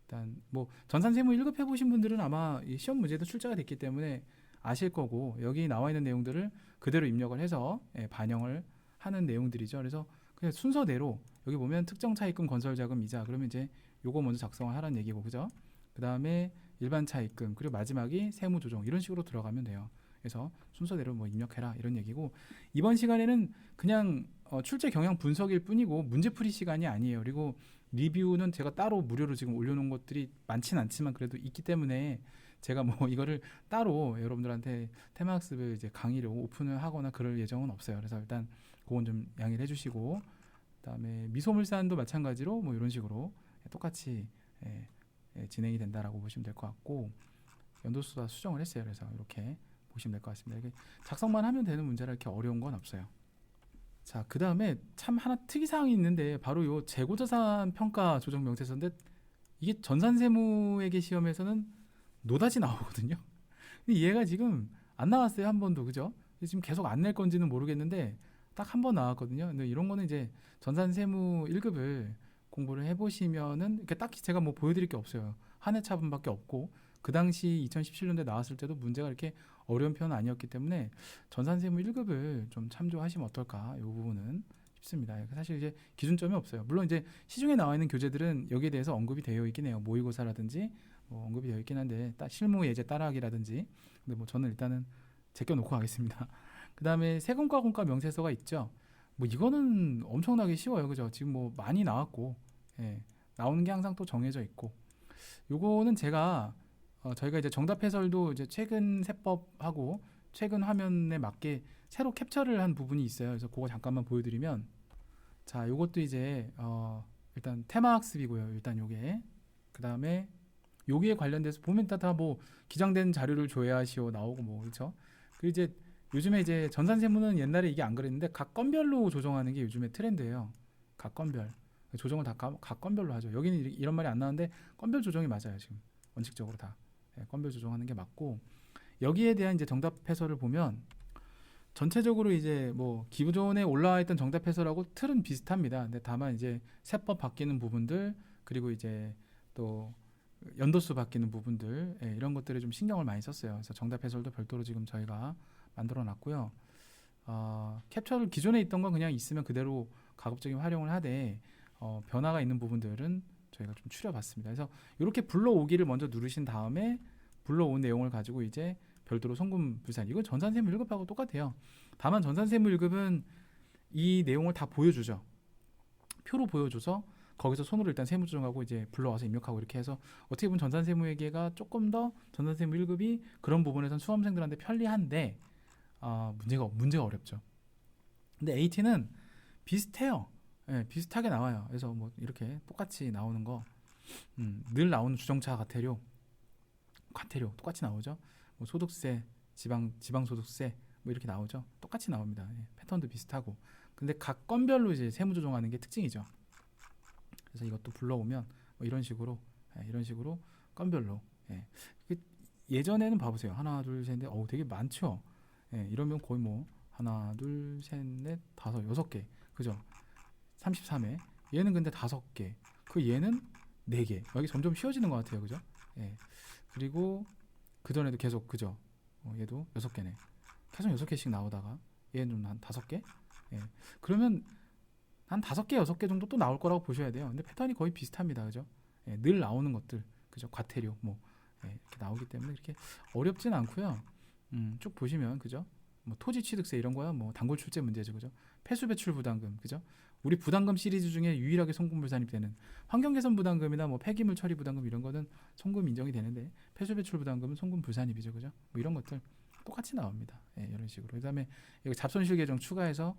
일단 뭐 전산세무 1급 해보신 분들은 아마 이 시험 문제도 출제가 됐기 때문에 아실 거고, 여기 나와 있는 내용들을 그대로 입력을 해서 반영을 하는 내용들이죠. 그래서 그냥 순서대로 여기 보면 특정 차입금 건설자금 이자, 그러면 이제 요거 먼저 작성을 하라는 얘기고, 그죠? 그 다음에 일반 차입금, 그리고 마지막이 세무조정, 이런 식으로 들어가면 돼요. 그래서 순서대로 뭐 입력해라 이런 얘기고, 이번 시간에는 그냥 출제 경향 분석일 뿐이고 문제풀이 시간이 아니에요. 그리고 리뷰는 제가 따로 무료로 지금 올려놓은 것들이 많진 않지만 그래도 있기 때문에 제가 뭐 이거를 따로 여러분들한테 테마학습을 이제 강의를 오픈을 하거나 그럴 예정은 없어요. 그래서 일단 그건 좀 양해를 해주시고, 그다음에 미소물산도 마찬가지로 뭐 이런 식으로 똑같이 진행이 된다라고 보시면 될 것 같고, 연도수 다 수정을 했어요. 그래서 이렇게 보시면 될 것 같습니다. 이게 작성만 하면 되는 문제라 이렇게 어려운 건 없어요. 자, 그 다음에 참 하나 특이사항이 있는데 바로 요 재고자산 평가 조정 명세서인데, 이게 전산세무회계 시험에서는 노다지 나오거든요. 근데 얘가 지금 안 나왔어요, 한 번도. 그죠? 지금 계속 안 낼 건지는 모르겠는데 딱 한 번 나왔거든요. 근데 이런 거는 이제 전산세무 1급을 공부를 해보시면은 이렇게 딱히 제가 뭐 보여드릴 게 없어요. 한 해 차분밖에 없고 그 당시 2017년도에 나왔을 때도 문제가 이렇게 어려운 편은 아니었기 때문에 전산세무 1급을 좀 참조하시면 어떨까 이 부분은 싶습니다. 사실 이제 기준점이 없어요. 물론 이제 시중에 나와 있는 교재들은 여기에 대해서 언급이 되어 있긴 해요. 모의고사라든지 뭐 언급이 되어 있긴 한데 실무 예제 따라하기라든지 근데 뭐 저는 일단은 제껴놓고 가겠습니다. 그 다음에 세금과 공과 명세서가 있죠. 뭐 이거는 엄청나게 쉬워요, 그죠? 지금 뭐 많이 나왔고, 예, 나오는 게 항상 또 정해져 있고, 요거는 제가 저희가 이제 정답 해설도 이제 최근 세법하고 최근 화면에 맞게 새로 캡처를 한 부분이 있어요. 그래서 그거 잠깐만 보여드리면, 자, 요것도 이제 일단 테마 학습이고요. 일단 요게 그 다음에 여기에 관련돼서 보면 다 뭐 기장된 자료를 조회하시오 나오고 뭐 그렇죠. 그 이제 요즘에 이제 전산세무는 옛날에 이게 안 그랬는데 각 건별로 조정하는 게 요즘에 트렌드예요. 각 건별 조정을 다 각 건별로 하죠. 여기는 이런 말이 안 나오는데 건별 조정이 맞아요. 지금 원칙적으로 다 건별 조정하는 게 맞고 여기에 대한 이제 정답 해설을 보면 전체적으로 이제 뭐 기존에 올라와 있던 정답 해설하고 틀은 비슷합니다. 근데 다만 이제 세법 바뀌는 부분들 그리고 이제 또 연도수 바뀌는 부분들 이런 것들에 좀 신경을 많이 썼어요. 그래서 정답 해설도 별도로 지금 저희가 만들어 놨고요. 캡처를 기존에 있던 건 그냥 있으면 그대로 가급적이면 활용을 하되 변화가 있는 부분들은 저희가 좀 추려봤습니다. 그래서 이렇게 불러오기를 먼저 누르신 다음에 불러온 내용을 가지고 이제 별도로 송금 불산 이건 전산세무 1급하고 똑같아요. 다만 전산세무 1급은 이 내용을 다 보여주죠. 표로 보여줘서 거기서 손으로 일단 세무 조정하고 이제 불러와서 입력하고 이렇게 해서 어떻게 보면 전산세무회계가 조금 더 전산세무 1급이 그런 부분에선 수험생들한테 편리한데 문제가 어렵죠. 근데 AT는 비슷해요. 예, 비슷하게 나와요. 그래서 뭐 이렇게 똑같이 나오는 거, 늘 나오는 주정차 과태료 똑같이 나오죠. 뭐 소득세, 지방소득세 뭐 이렇게 나오죠. 똑같이 나옵니다. 예, 패턴도 비슷하고. 근데 각 건별로 이제 세무 조정하는 게 특징이죠. 그래서 이것도 불러오면 뭐 이런 식으로 건별로 예전에는 봐보세요. 하나 둘 셋 넷 되게 많죠. 이러면 거의 뭐 하나 둘 셋 넷 다섯 여섯 개 그죠? 33회 얘는 근데 5개 그 얘는 4개 여기 점점 쉬워지는 것 같아요. 그죠? 그리고 그전에도 계속 그죠? 얘도 6개네 계속 6개씩 나오다가 얘는 좀 한 5개 그러면 한 5개, 6개 정도 또 나올 거라고 보셔야 돼요. 근데 패턴이 거의 비슷합니다. 그죠? 늘 나오는 것들, 그죠? 과태료, 뭐, 이렇게 나오기 때문에 이렇게 어렵진 않고요. 쭉 보시면, 그죠? 뭐, 토지 취득세 이런 거야, 뭐, 단골 출제 문제죠. 그죠? 폐수 배출 부담금, 그죠? 우리 부담금 시리즈 중에 유일하게 송금 불산이 되는 환경 개선 부담금이나 뭐, 폐기물 처리 부담금 이런 거는 송금 인정이 되는데, 폐수 배출 부담금은 송금 불산입이죠. 그죠? 뭐, 이런 것들 똑같이 나옵니다. 이런 식으로. 그 다음에 이거 잡손실 계정 추가해서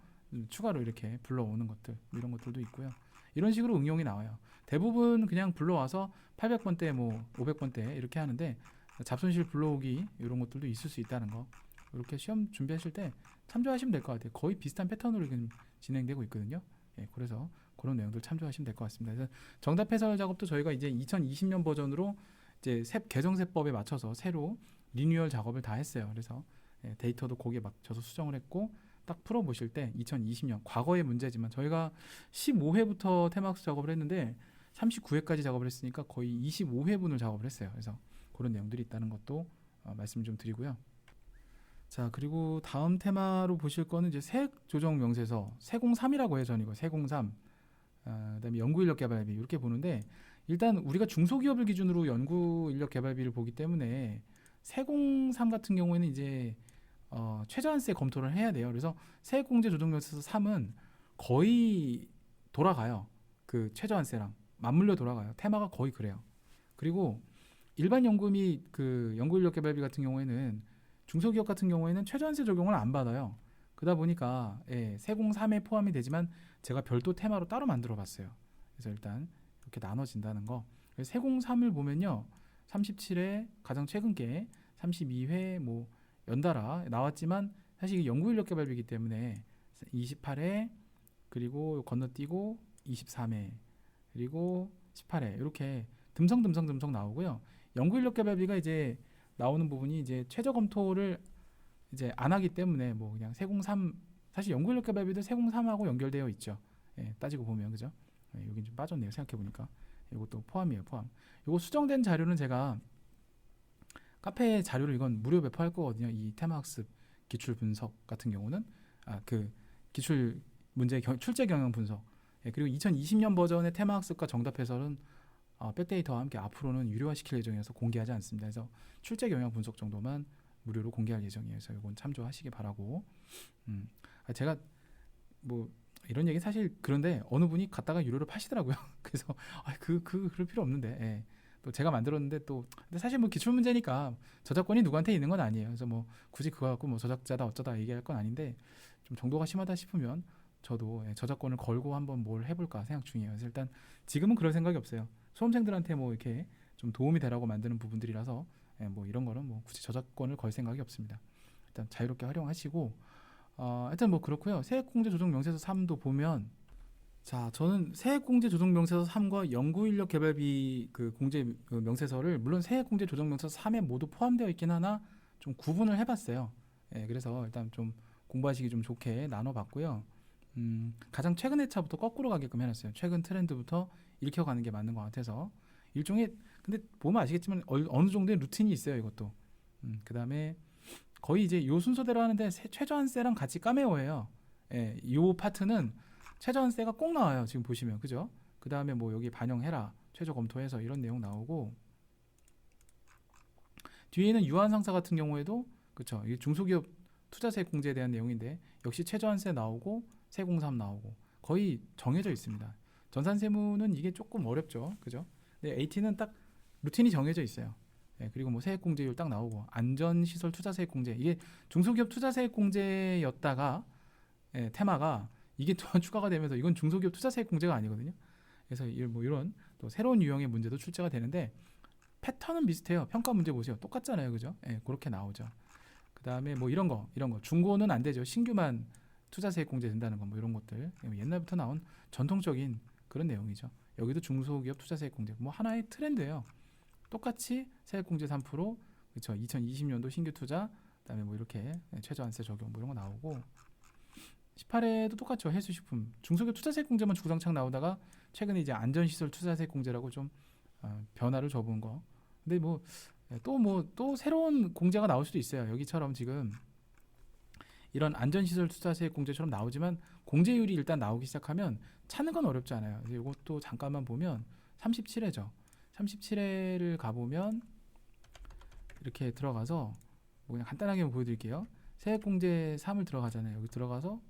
추가로 이렇게 불러오는 것들 이런 것들도 있고요. 이런 식으로 응용이 나와요. 대부분 그냥 불러와서 800번대 뭐 500번대 이렇게 하는데 잡손실 불러오기 이런 것들도 있을 수 있다는 거 이렇게 시험 준비하실 때 참조하시면 될 것 같아요. 거의 비슷한 패턴으로 지금 진행되고 있거든요. 그래서 그런 내용들 참조하시면 될 것 같습니다. 그래서 정답 해설 작업도 저희가 이제 2020년 버전으로 이제 개정세법에 맞춰서 새로 리뉴얼 작업을 다 했어요. 그래서 데이터도 거기에 맞춰서 수정을 했고 딱 풀어보실 때 2020년 과거의 문제지만 저희가 15회부터 테마학습 작업을 했는데 39회까지 작업을 했으니까 거의 25회분을 작업을 했어요. 그래서 그런 내용들이 있다는 것도 말씀 좀 드리고요. 자 그리고 다음 테마로 보실 거는 이제 세조정 명세서 세공3이라고 해요. 전 이거 세공3 그다음에 연구인력 개발비 이렇게 보는데 일단 우리가 중소기업을 기준으로 연구인력 개발비를 보기 때문에 세공3 같은 경우에는 이제 최저한세 검토를 해야 돼요. 그래서 세액공제 조정명세서 3은 거의 돌아가요. 그 최저한세랑 맞물려 돌아가요. 테마가 거의 그래요. 그리고 일반 연금이 그 연구인력 개발비 같은 경우에는 중소기업 같은 경우에는 최저한세 적용을 안 받아요. 그러다 보니까 세공 3에 포함이 되지만 제가 별도 테마로 따로 만들어 봤어요. 그래서 일단 이렇게 나눠진다는 거. 세공 3을 보면요. 37회 가장 최근 게 32회 뭐 연달아 나왔지만 사실 이게 연구인력 개발비이기 때문에 28회 그리고 건너뛰고 23회 그리고 18회 이렇게 듬성 나오고요. 연구인력 개발비가 이제 나오는 부분이 이제 최저 검토를 이제 안 하기 때문에 뭐 그냥 세공삼, 사실 연구인력 개발비도 세공삼하고 연결되어 있죠. 예, 따지고 보면 그죠? 예, 여긴 좀 빠졌네요. 생각해 보니까 이것도 포함이에요. 포함. 이거 수정된 자료는 제가 카페 자료를 이건 무료 배포할 거거든요. 이 테마학습 기출 분석 같은 경우는 그 기출 문제 출제 경향 분석. 예, 그리고 2020년 버전의 테마학습과 정답 해설은 백데이터와 함께 앞으로는 유료화 시킬 예정이어서 공개하지 않습니다. 그래서 출제 경향 분석 정도만 무료로 공개할 예정이에요. 그래서 이건 참조하시기 바라고. 제가 뭐 이런 얘기 사실 그런데 어느 분이 갖다가 유료로 파시더라고요. 그래서 그럴 필요 없는데. 예. 또 제가 만들었는데 또 근데 사실 뭐 기출 문제니까 저작권이 누구한테 있는 건 아니에요. 그래서 뭐 굳이 그거 갖고 뭐 저작자다 어쩌다 얘기할 건 아닌데 좀 정도가 심하다 싶으면 저도 저작권을 걸고 한번 뭘 해볼까 생각 중이에요. 그래서 일단 지금은 그럴 생각이 없어요. 수험생들한테 뭐 이렇게 좀 도움이 되라고 만드는 부분들이라서 뭐 이런 거는 뭐 굳이 저작권을 걸 생각이 없습니다. 일단 자유롭게 활용하시고 일단 뭐 그렇고요. 세액공제 조정 명세서 3도 보면 자, 저는 세액공제 조정 명세서 3과 연구인력 개발비 그 공제 명세서를 물론 세액공제 조정 명세서 3에 모두 포함되어 있긴 하나 좀 구분을 해봤어요. 예, 그래서 일단 좀 공부하시기 좀 좋게 나눠봤고요. 가장 최근의 차부터 거꾸로 가게끔 해놨어요. 최근 트렌드부터 읽혀가는 게 맞는 것 같아서 일종의 근데 보면 아시겠지만 어느 정도의 루틴이 있어요. 이것도. 그 다음에 거의 이제 요 순서대로 하는데 최저한세랑 같이 까메오예요. 예, 요 파트는 최저한세가 꼭 나와요. 지금 보시면 그죠? 그 다음에 뭐 여기 반영해라 최저 검토해서 이런 내용 나오고 뒤에는 유한상사 같은 경우에도 그쵸? 이게 중소기업 투자세 공제에 대한 내용인데 역시 최저한세 나오고 세공삼 나오고 거의 정해져 있습니다. 전산세무는 이게 조금 어렵죠, 그죠? 근데 AT는 딱 루틴이 정해져 있어요. 예, 그리고 뭐 세액공제율 딱 나오고 안전시설 투자세액 공제 이게 중소기업 투자세액 공제였다가 테마가 이게 또 추가가 되면서 이건 중소기업 투자세액 공제가 아니거든요. 그래서 뭐 이런 또 새로운 유형의 문제도 출제가 되는데 패턴은 비슷해요. 평가 문제 보세요. 똑같잖아요, 그죠? 예, 그렇게 나오죠. 그 다음에 뭐 이런 거 중고는 안 되죠. 신규만 투자세액 공제 된다는 거 뭐 이런 것들 옛날부터 나온 전통적인 그런 내용이죠. 여기도 중소기업 투자세액 공제 뭐 하나의 트렌드예요. 똑같이 세액공제 3% 그렇죠. 2020년도 신규 투자 그다음에 뭐 이렇게 최저한세 적용 뭐 이런 거 나오고 18회도 똑같죠. 해수식품 중소기업 투자세액 공제만 주구장창 나오다가 최근에 이제 안전시설 투자세액 공제라고 좀 변화를 줘본 거. 근데 또 새로운 공제가 나올 수도 있어요. 여기처럼 지금 이런 안전시설 투자세액 공제처럼 나오지만 공제율이 일단 나오기 시작하면 찾는 건 어렵지 않아요. 이것도 잠깐만 보면 37회죠. 37회를 가보면 이렇게 들어가서 뭐 그냥 간단하게 보여드릴게요. 세액공제 3을 들어가잖아요. 여기 들어가서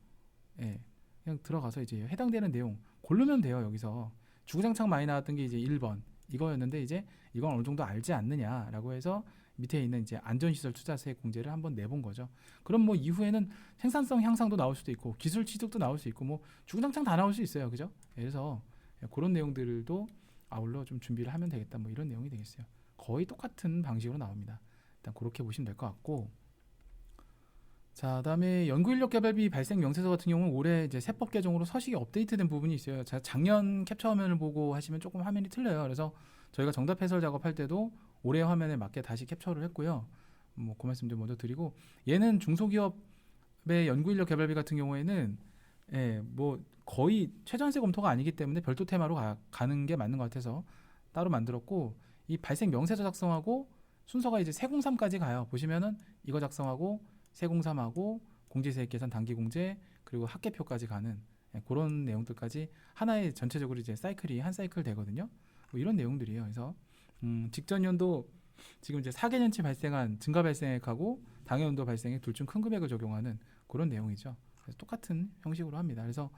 그냥 들어가서 이제 해당되는 내용 고르면 돼요. 여기서 주구장창 많이 나왔던 게 이제 1번 이거였는데 이제 이건 어느 정도 알지 않느냐라고 해서 밑에 있는 이제 안전시설 투자세 공제를 한번 내본 거죠. 그럼 뭐 이후에는 생산성 향상도 나올 수도 있고 기술 취득도 나올 수 있고 뭐 주구장창 다 나올 수 있어요. 그죠? 그래서 그런 내용들도 아울러 좀 준비를 하면 되겠다. 뭐 이런 내용이 되겠어요. 거의 똑같은 방식으로 나옵니다. 일단 그렇게 보시면 될 것 같고 자, 그다음에 연구인력 개발비 발생 명세서 같은 경우는 올해 이제 세법 개정으로 서식이 업데이트된 부분이 있어요. 자, 작년 캡처 화면을 보고 하시면 조금 화면이 틀려요. 그래서 저희가 정답 해설 작업할 때도 올해 화면에 맞게 다시 캡처를 했고요. 뭐 그 말씀 좀 먼저 드리고 얘는 중소기업의 연구인력 개발비 같은 경우에는 뭐 거의 최저한세 검토가 아니기 때문에 별도 테마로 가는 게 맞는 것 같아서 따로 만들었고 이 발생 명세서 작성하고 순서가 이제 세공삼까지 가요. 보시면은 이거 작성하고 세공삼하고 공제세액 계산 단기공제 그리고 학계표까지 가는 그런 내용들까지 하나의 전체적으로 이제 사이클이 한 사이클 되거든요. 뭐 이런 내용들이에요. 그래서 직전 연도 지금 이제 4개년치 발생한 증가 발생액하고 당해연도 발생액 둘 중 큰 금액을 적용하는 그런 내용이죠. 그래서 똑같은 형식으로 합니다. 그래서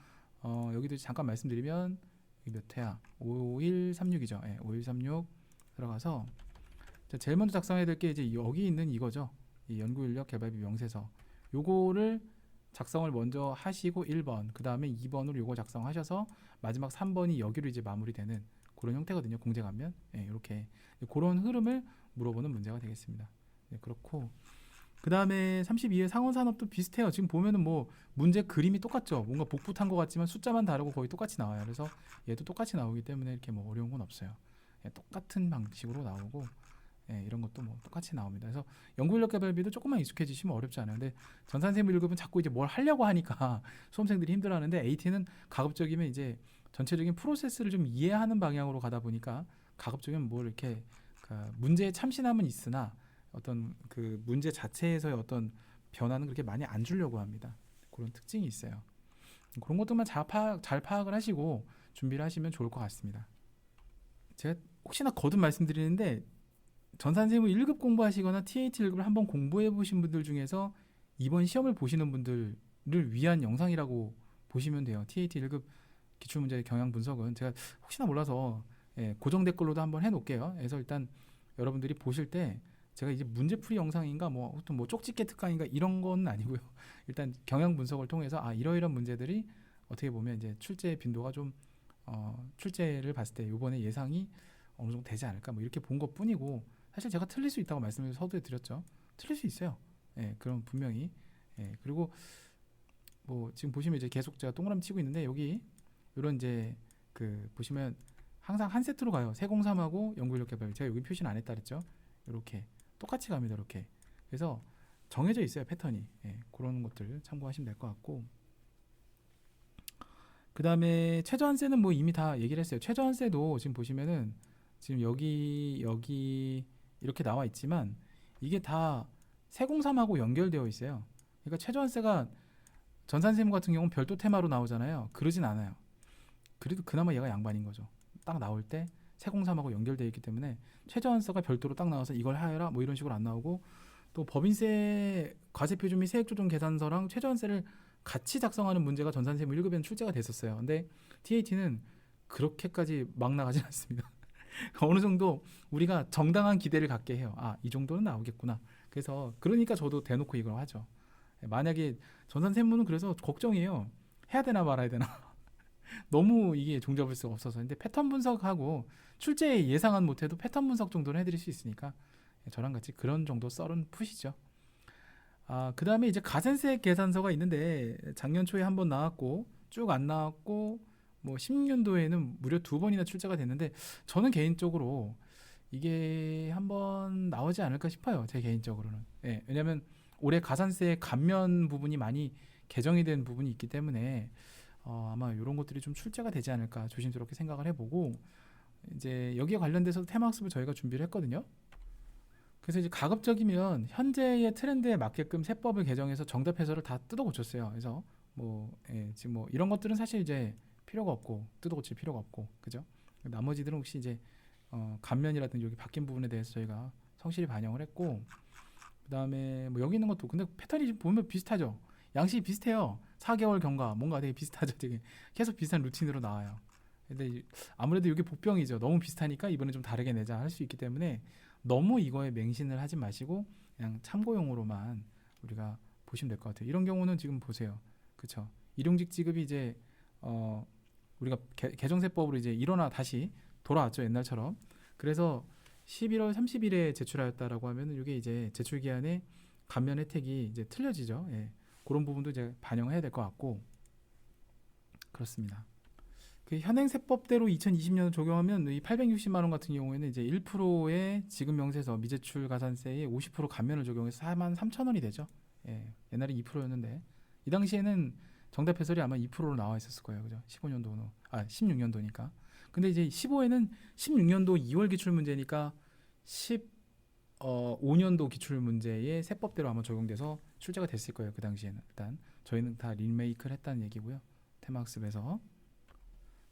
여기도 잠깐 말씀드리면 몇 회야? 5136이죠. 5136 들어가서 제일 먼저 작성해야 될 게 이제 여기 있는 이거죠. 이 연구인력 개발비 명세서 요거를 작성을 먼저 하시고 1번 그 다음에 2번으로 요거 작성하셔서 마지막 3번이 여기로 이제 마무리되는 그런 형태거든요. 공제 가면 이렇게 그런 흐름을 물어보는 문제가 되겠습니다. 그렇고 그 다음에 32회 상원산업도 비슷해요. 지금 보면은 뭐 문제 그림이 똑같죠. 뭔가 복붙한 것 같지만 숫자만 다르고 거의 똑같이 나와요. 그래서 얘도 똑같이 나오기 때문에 이렇게 뭐 어려운 건 없어요. 똑같은 방식으로 나오고 예, 이런 것도 뭐 똑같이 나옵니다. 그래서 연구인력 개발비도 조금만 익숙해지시면 어렵지 않아요. 근데 전산세무 1급은 자꾸 이제 뭘 하려고 하니까 수험생들이 힘들어하는데 AT는 가급적이면 이제 전체적인 프로세스를 좀 이해하는 방향으로 가다 보니까 가급적이면 뭘 이렇게 그 문제에 참신함은 있으나 어떤 그 문제 자체에서의 어떤 변화는 그렇게 많이 안 주려고 합니다. 그런 특징이 있어요. 그런 것들만 잘 파악을 하시고 준비를 하시면 좋을 것 같습니다. 제가 혹시나 거듭 말씀드리는데 전산세무 1급 공부하시거나 TAT 1급을 한번 공부해 보신 분들 중에서 이번 시험을 보시는 분들을 위한 영상이라고 보시면 돼요. TAT 1급 기출문제 경향 분석은 제가 혹시나 몰라서 고정 댓글로도 한번 해놓을게요. 그래서 일단 여러분들이 보실 때 제가 이제 문제풀이 영상인가 뭐 쪽집게 특강인가 이런 건 아니고요. 일단 경향 분석을 통해서 이러이러한 문제들이 어떻게 보면 이제 출제 빈도가 좀 출제를 봤을 때 이번에 예상이 어느 정도 되지 않을까 뭐 이렇게 본 것뿐이고 사실 제가 틀릴 수 있다고 말씀을 서두에 드렸죠. 틀릴 수 있어요. 그럼 분명히 그리고 뭐 지금 보시면 이제 계속 제가 동그라미 치고 있는데 여기 이런 이제 그 보시면 항상 한 세트로 가요. 세공삼하고 연구인력 개발. 제가 여기 표시는 안 했다 그랬죠. 이렇게 똑같이 갑니다. 이렇게. 그래서 정해져 있어요. 패턴이. 그런 것들 참고하시면 될 것 같고. 그 다음에 최저한세는 뭐 이미 다 얘기를 했어요. 최저한세도 지금 보시면은 지금 여기 이렇게 나와 있지만 이게 다 세공삼하고 연결되어 있어요. 그러니까 최저한세가 전산세무 같은 경우는 별도 테마로 나오잖아요. 그러진 않아요. 그래도 그나마 얘가 양반인 거죠. 딱 나올 때 세공삼하고 연결되어 있기 때문에 최저한세가 별도로 딱 나와서 이걸 하여라 뭐 이런 식으로 안 나오고 또 법인세 과세표준 및 세액조정 계산서랑 최저한세를 같이 작성하는 문제가 전산세무 1급에는 출제가 됐었어요. 근데 TAT는 그렇게까지 막 나가진 않습니다. 어느 정도 우리가 정당한 기대를 갖게 해요. 이 정도는 나오겠구나. 그래서 그러니까 저도 대놓고 이걸 하죠. 만약에 전산세무는 그래서 걱정이에요. 해야 되나 말아야 되나. 너무 이게 종잡을 수가 없어서. 근데 패턴 분석하고 출제 예상은 못해도 패턴 분석 정도는 해드릴 수 있으니까 저랑 같이 그런 정도 썰은 푸시죠. 그 다음에 이제 가산세 계산서가 있는데 작년 초에 한번 나왔고 쭉 안 나왔고 뭐 16년도에는 무려 2번이나 출제가 됐는데 저는 개인적으로 이게 한번 나오지 않을까 싶어요. 제 개인적으로는. 왜냐하면 올해 가산세 감면 부분이 많이 개정이 된 부분이 있기 때문에 아마 이런 것들이 좀 출제가 되지 않을까 조심스럽게 생각을 해보고 이제 여기에 관련돼서 테마 학습을 저희가 준비를 했거든요. 그래서 이제 가급적이면 현재의 트렌드에 맞게끔 세법을 개정해서 정답 해설을 다 뜯어 고쳤어요. 그래서 지금 뭐 이런 것들은 사실 이제 필요가 없고 뜯어 고칠 필요가 없고 그죠? 나머지들은 혹시 이제 감면이라든지 여기 바뀐 부분에 대해서 저희가 성실히 반영을 했고 그다음에 뭐 여기 있는 것도 근데 패턴이 지금 보면 비슷하죠. 양식이 비슷해요. 4개월 경과 뭔가 되게 비슷하죠. 되게 계속 비슷한 루틴으로 나와요. 근데 아무래도 이게 복병이죠. 너무 비슷하니까 이번에 좀 다르게 내자 할 수 있기 때문에 너무 이거에 맹신을 하지 마시고 그냥 참고용으로만 우리가 보시면 될 것 같아요. 이런 경우는 지금 보세요. 그렇죠? 일용직 지급이 이제 우리가 개정세법으로 이제 다시 돌아왔죠. 옛날처럼. 그래서 11월 30일에 제출하였다라고 하면은 이게 이제 제출 기한에 감면 혜택이 이제 틀려지죠. 그런 부분도 이제 반영해야 될 것 같고 그렇습니다. 그 현행 세법대로 2020년 적용하면 이 860만 원 같은 경우에는 이제 1%의 지급 명세서 미제출 가산세에 50% 감면을 적용해서 43,000원이 되죠. 옛날에 2%였는데 이 당시에는 정답 해설이 아마 2%로 나와 있었을 거예요. 그죠? 16년도니까. 근데 이제 15에는 16년도 2월 기출 문제니까 15년도 기출 문제의 세법대로 아마 적용돼서 출제가 됐을 거예요. 그 당시에는. 일단 저희는 다 리메이크를 했다는 얘기고요. 테마학습에서.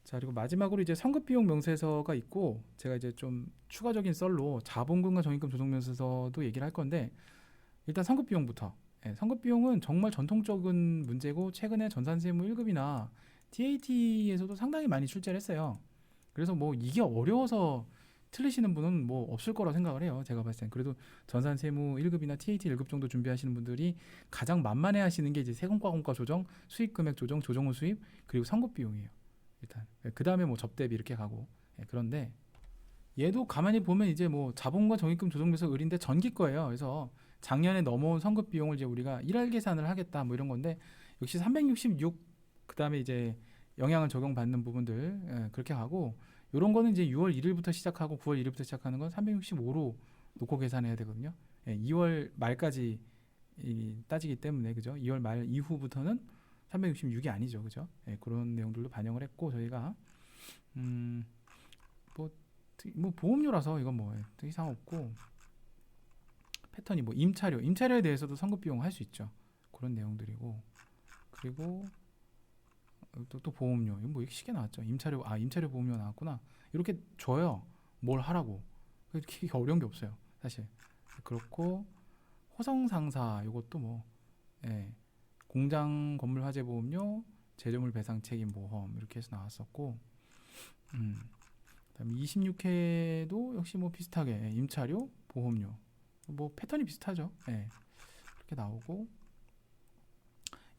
자, 그리고 마지막으로 이제 선급 비용 명세서가 있고 제가 이제 좀 추가적인 썰로 자본금과 적립금 조정 명세서도 얘기를 할 건데 일단 선급 비용부터. 선급 비용은 정말 전통적인 문제고 최근에 전산세무 1급이나 TAT에서도 상당히 많이 출제를 했어요. 그래서 뭐 이게 어려워서 틀리시는 분은 뭐 없을 거라고 생각을 해요. 제가 봤을 땐. 그래도 전산세무 1급이나 TAT 1급 정도 준비하시는 분들이 가장 만만해 하시는 게 이제 세공과공과 조정, 수입금액 조정, 조정후 수입, 그리고 선급 비용이에요. 일단. 그 다음에 뭐 접대비 이렇게 가고. 그런데 얘도 가만히 보면 이제 뭐 자본과 적립금 조정면서 을인데 전기 거예요. 그래서 작년에 넘어온 선급 비용을 이제 우리가 일할 계산을 하겠다 뭐 이런 건데 역시 366 그다음에 이제 영향을 적용받는 부분들 그렇게 하고 이런 거는 이제 6월 1일부터 시작하고 9월 1일부터 시작하는 건 365로 놓고 계산해야 되거든요. 2월 말까지 따지기 때문에 그죠? 2월 말 이후부터는 366이 아니죠, 그죠? 그런 내용들도 반영을 했고 저희가 음, 뭐, 뭐 보험료라서 이건 뭐 이상 없고 패턴이 뭐 임차료에 대해서도 선급 비용 할 수 있죠. 그런 내용들이고 그리고 또 보험료 이거 뭐 이렇게 쉽게 나왔죠. 임차료 보험료 나왔구나. 이렇게 줘요. 뭘 하라고. 그렇게 어려운 게 없어요, 사실. 그렇고 호성상사 이것도 뭐 공장 건물 화재 보험료, 제조물 배상 책임 보험 이렇게 해서 나왔었고 그다음에 26회도 역시 뭐 비슷하게 임차료, 보험료 뭐 패턴이 비슷하죠. 이렇게 나오고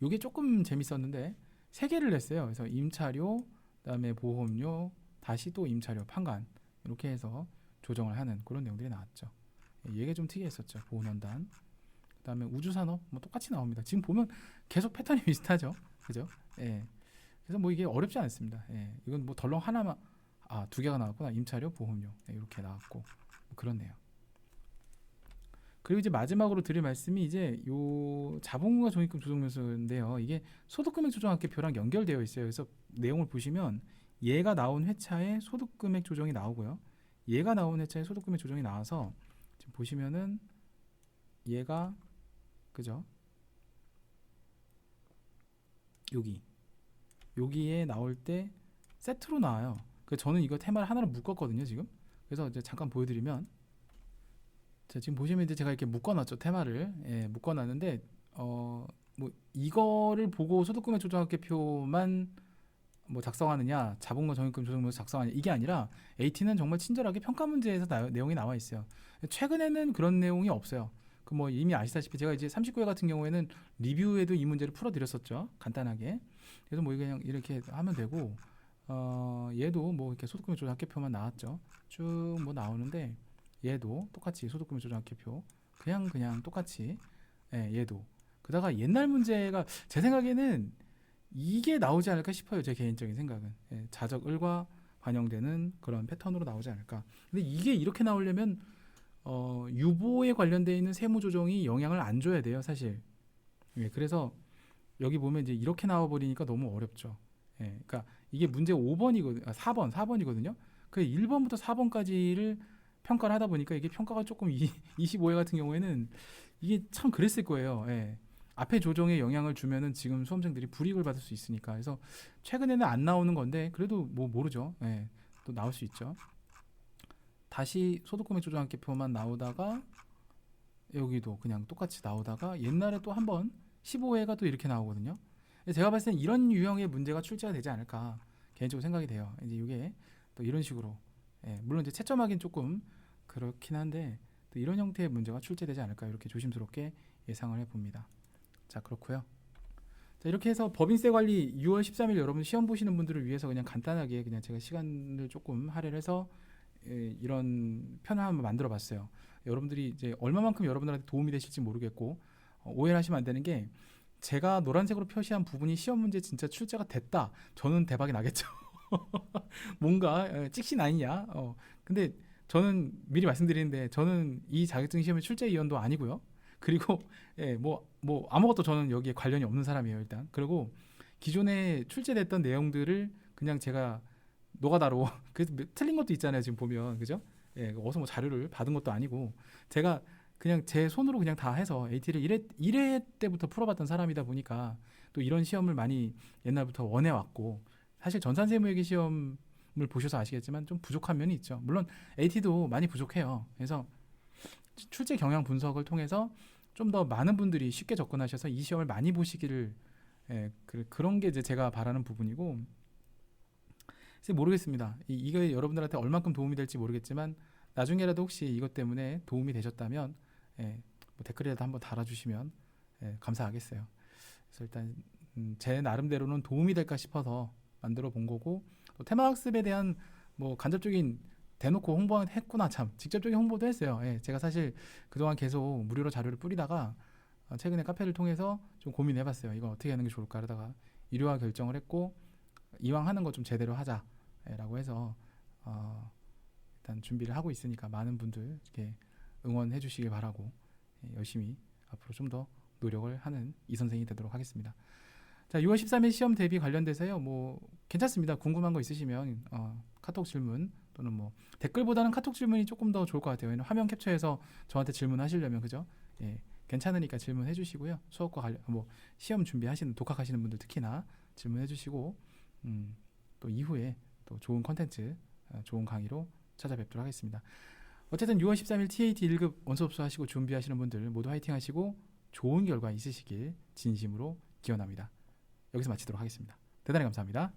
요게 조금 재밌었는데 세 개를 냈어요. 그래서 임차료, 그다음에 보험료, 다시 또 임차료, 판관 이렇게 해서 조정을 하는 그런 내용들이 나왔죠. 이게 좀 특이했었죠. 보훈원단. 그다음에 우주산업 뭐 똑같이 나옵니다. 지금 보면 계속 패턴이 비슷하죠. 그죠? 그래서 뭐 이게 어렵지 않습니다. 이건 뭐 덜렁 하나만 두 개가 나왔구나. 임차료, 보험료 이렇게 나왔고 뭐 그렇네요. 그리고 이제 마지막으로 드릴 말씀이 이제 요 자본금과 적립금 조정면서인데요. 이게 소득금액 조정학계표랑 연결되어 있어요. 그래서 내용을 보시면 얘가 나온 회차에 소득금액 조정이 나오고요. 얘가 나온 회차에 소득금액 조정이 나와서 지금 보시면은 얘가 그죠? 여기에 나올 때 세트로 나와요. 그래서 저는 이거 테마를 하나로 묶었거든요, 지금. 그래서 이제 잠깐 보여드리면, 자, 지금 보시면 이제 제가 이렇게 묶어놨죠, 테마를. 묶어놨는데, 뭐 이거를 보고 소득금액 조정학계표만 뭐 작성하느냐, 자본금 적립금 조정면서 작성하느냐 이게 아니라 AT는 정말 친절하게 평가 문제에서 내용이 나와 있어요. 최근에는 그런 내용이 없어요. 그 뭐 이미 아시다시피 제가 이제 39회 같은 경우에는 리뷰에도 이 문제를 풀어드렸었죠, 간단하게. 그래서 뭐 그냥 이렇게 하면 되고, 얘도 뭐 이렇게 소득금액 조정 학계표만 나왔죠. 쭉 뭐 나오는데 얘도 똑같이 소득금액 조정 학계표 그냥 똑같이 얘도 그다가 옛날 문제가 제 생각에는 이게 나오지 않을까 싶어요. 제 개인적인 생각은 자적을과 반영되는 그런 패턴으로 나오지 않을까. 근데 이게 이렇게 나오려면 유보에 관련되어 있는 세무 조정이 영향을 안 줘야 돼요, 사실. 그래서 여기 보면 이제 이렇게 나와 버리니까 너무 어렵죠. 그러니까 이게 문제 5번이거든요. 4번이거든요. 그 1번부터 4번까지를 평가를 하다 보니까 이게 평가가 조금 25회 같은 경우에는 이게 참 그랬을 거예요. 앞에 조정에 영향을 주면은 지금 수험생들이 불이익을 받을 수 있으니까. 그래서 최근에는 안 나오는 건데 그래도 뭐 모르죠. 또 나올 수 있죠. 다시 소득금액 조정 학계표만 나오다가 여기도 그냥 똑같이 나오다가 옛날에 또 한 번 15회가 또 이렇게 나오거든요. 제가 봤을 땐 이런 유형의 문제가 출제가 되지 않을까 개인적으로 생각이 돼요. 이제 이게 또 이런 식으로 물론 이제 채점하기는 조금 그렇긴 한데 또 이런 형태의 문제가 출제되지 않을까 이렇게 조심스럽게 예상을 해봅니다. 자, 그렇고요. 자, 이렇게 해서 법인세 관리 6월 13일 여러분 시험 보시는 분들을 위해서 그냥 간단하게 그냥 제가 시간을 조금 할애해서 이런 편을 한번 만들어 봤어요. 여러분들이 이제 얼마만큼 여러분들한테 도움이 되실지 모르겠고 오해를 하시면 안 되는 게 제가 노란색으로 표시한 부분이 시험 문제 진짜 출제가 됐다. 저는 대박이 나겠죠. 뭔가 찍신 아니냐. 근데 저는 미리 말씀드리는데 저는 이 자격증 시험의 출제위원도 아니고요. 그리고 뭐 아무것도 저는 여기에 관련이 없는 사람이에요, 일단. 그리고 기존에 출제됐던 내용들을 그냥 제가 노가다로 그래서 틀린 것도 있잖아요, 지금 보면. 그죠? 어디서 뭐 자료를 받은 것도 아니고 제가 그냥 제 손으로 그냥 다 해서 AT를 1회 때부터 풀어봤던 사람이다 보니까 또 이런 시험을 많이 옛날부터 원해왔고 사실 전산세무회계 시험을 보셔서 아시겠지만 좀 부족한 면이 있죠. 물론 AT도 많이 부족해요. 그래서 출제 경향 분석을 통해서 좀 더 많은 분들이 쉽게 접근하셔서 이 시험을 많이 보시기를 그런 게 이제 제가 바라는 부분이고 모르겠습니다. 이게 여러분들한테 얼만큼 도움이 될지 모르겠지만 나중에라도 혹시 이것 때문에 도움이 되셨다면 뭐 댓글이라도 한번 달아주시면 감사하겠어요. 그래서 일단 제 나름대로는 도움이 될까 싶어서 만들어 본 거고 또 테마학습에 대한 뭐 간접적인 대놓고 홍보했구나 참 직접적인 홍보도 했어요. 제가 사실 그동안 계속 무료로 자료를 뿌리다가 최근에 카페를 통해서 좀 고민해봤어요. 이거 어떻게 하는 게 좋을까 하다가 유료화 결정을 했고 이왕 하는 거 좀 제대로 하자라고 해서 일단 준비를 하고 있으니까 많은 분들 이렇게 응원해 주시길 바라고 열심히 앞으로 좀 더 노력을 하는 이 선생이 되도록 하겠습니다. 자, 6월 13일 시험 대비 관련돼서요. 뭐 괜찮습니다. 궁금한 거 있으시면 카톡 질문 또는 뭐 댓글보다는 카톡 질문이 조금 더 좋을 것 같아요. 왜냐면 화면 캡처해서 저한테 질문하시려면 그죠? 예, 괜찮으니까 질문해 주시고요. 수업과 관련 뭐 시험 준비하시는 독학하시는 분들 특히나 질문해 주시고 또 이후에 또 좋은 컨텐츠, 좋은 강의로 찾아뵙도록 하겠습니다. 어쨌든 6월 13일 TAT 1급 원수업수 하시고 준비하시는 분들 모두 화이팅 하시고 좋은 결과 있으시길 진심으로 기원합니다. 여기서 마치도록 하겠습니다. 대단히 감사합니다.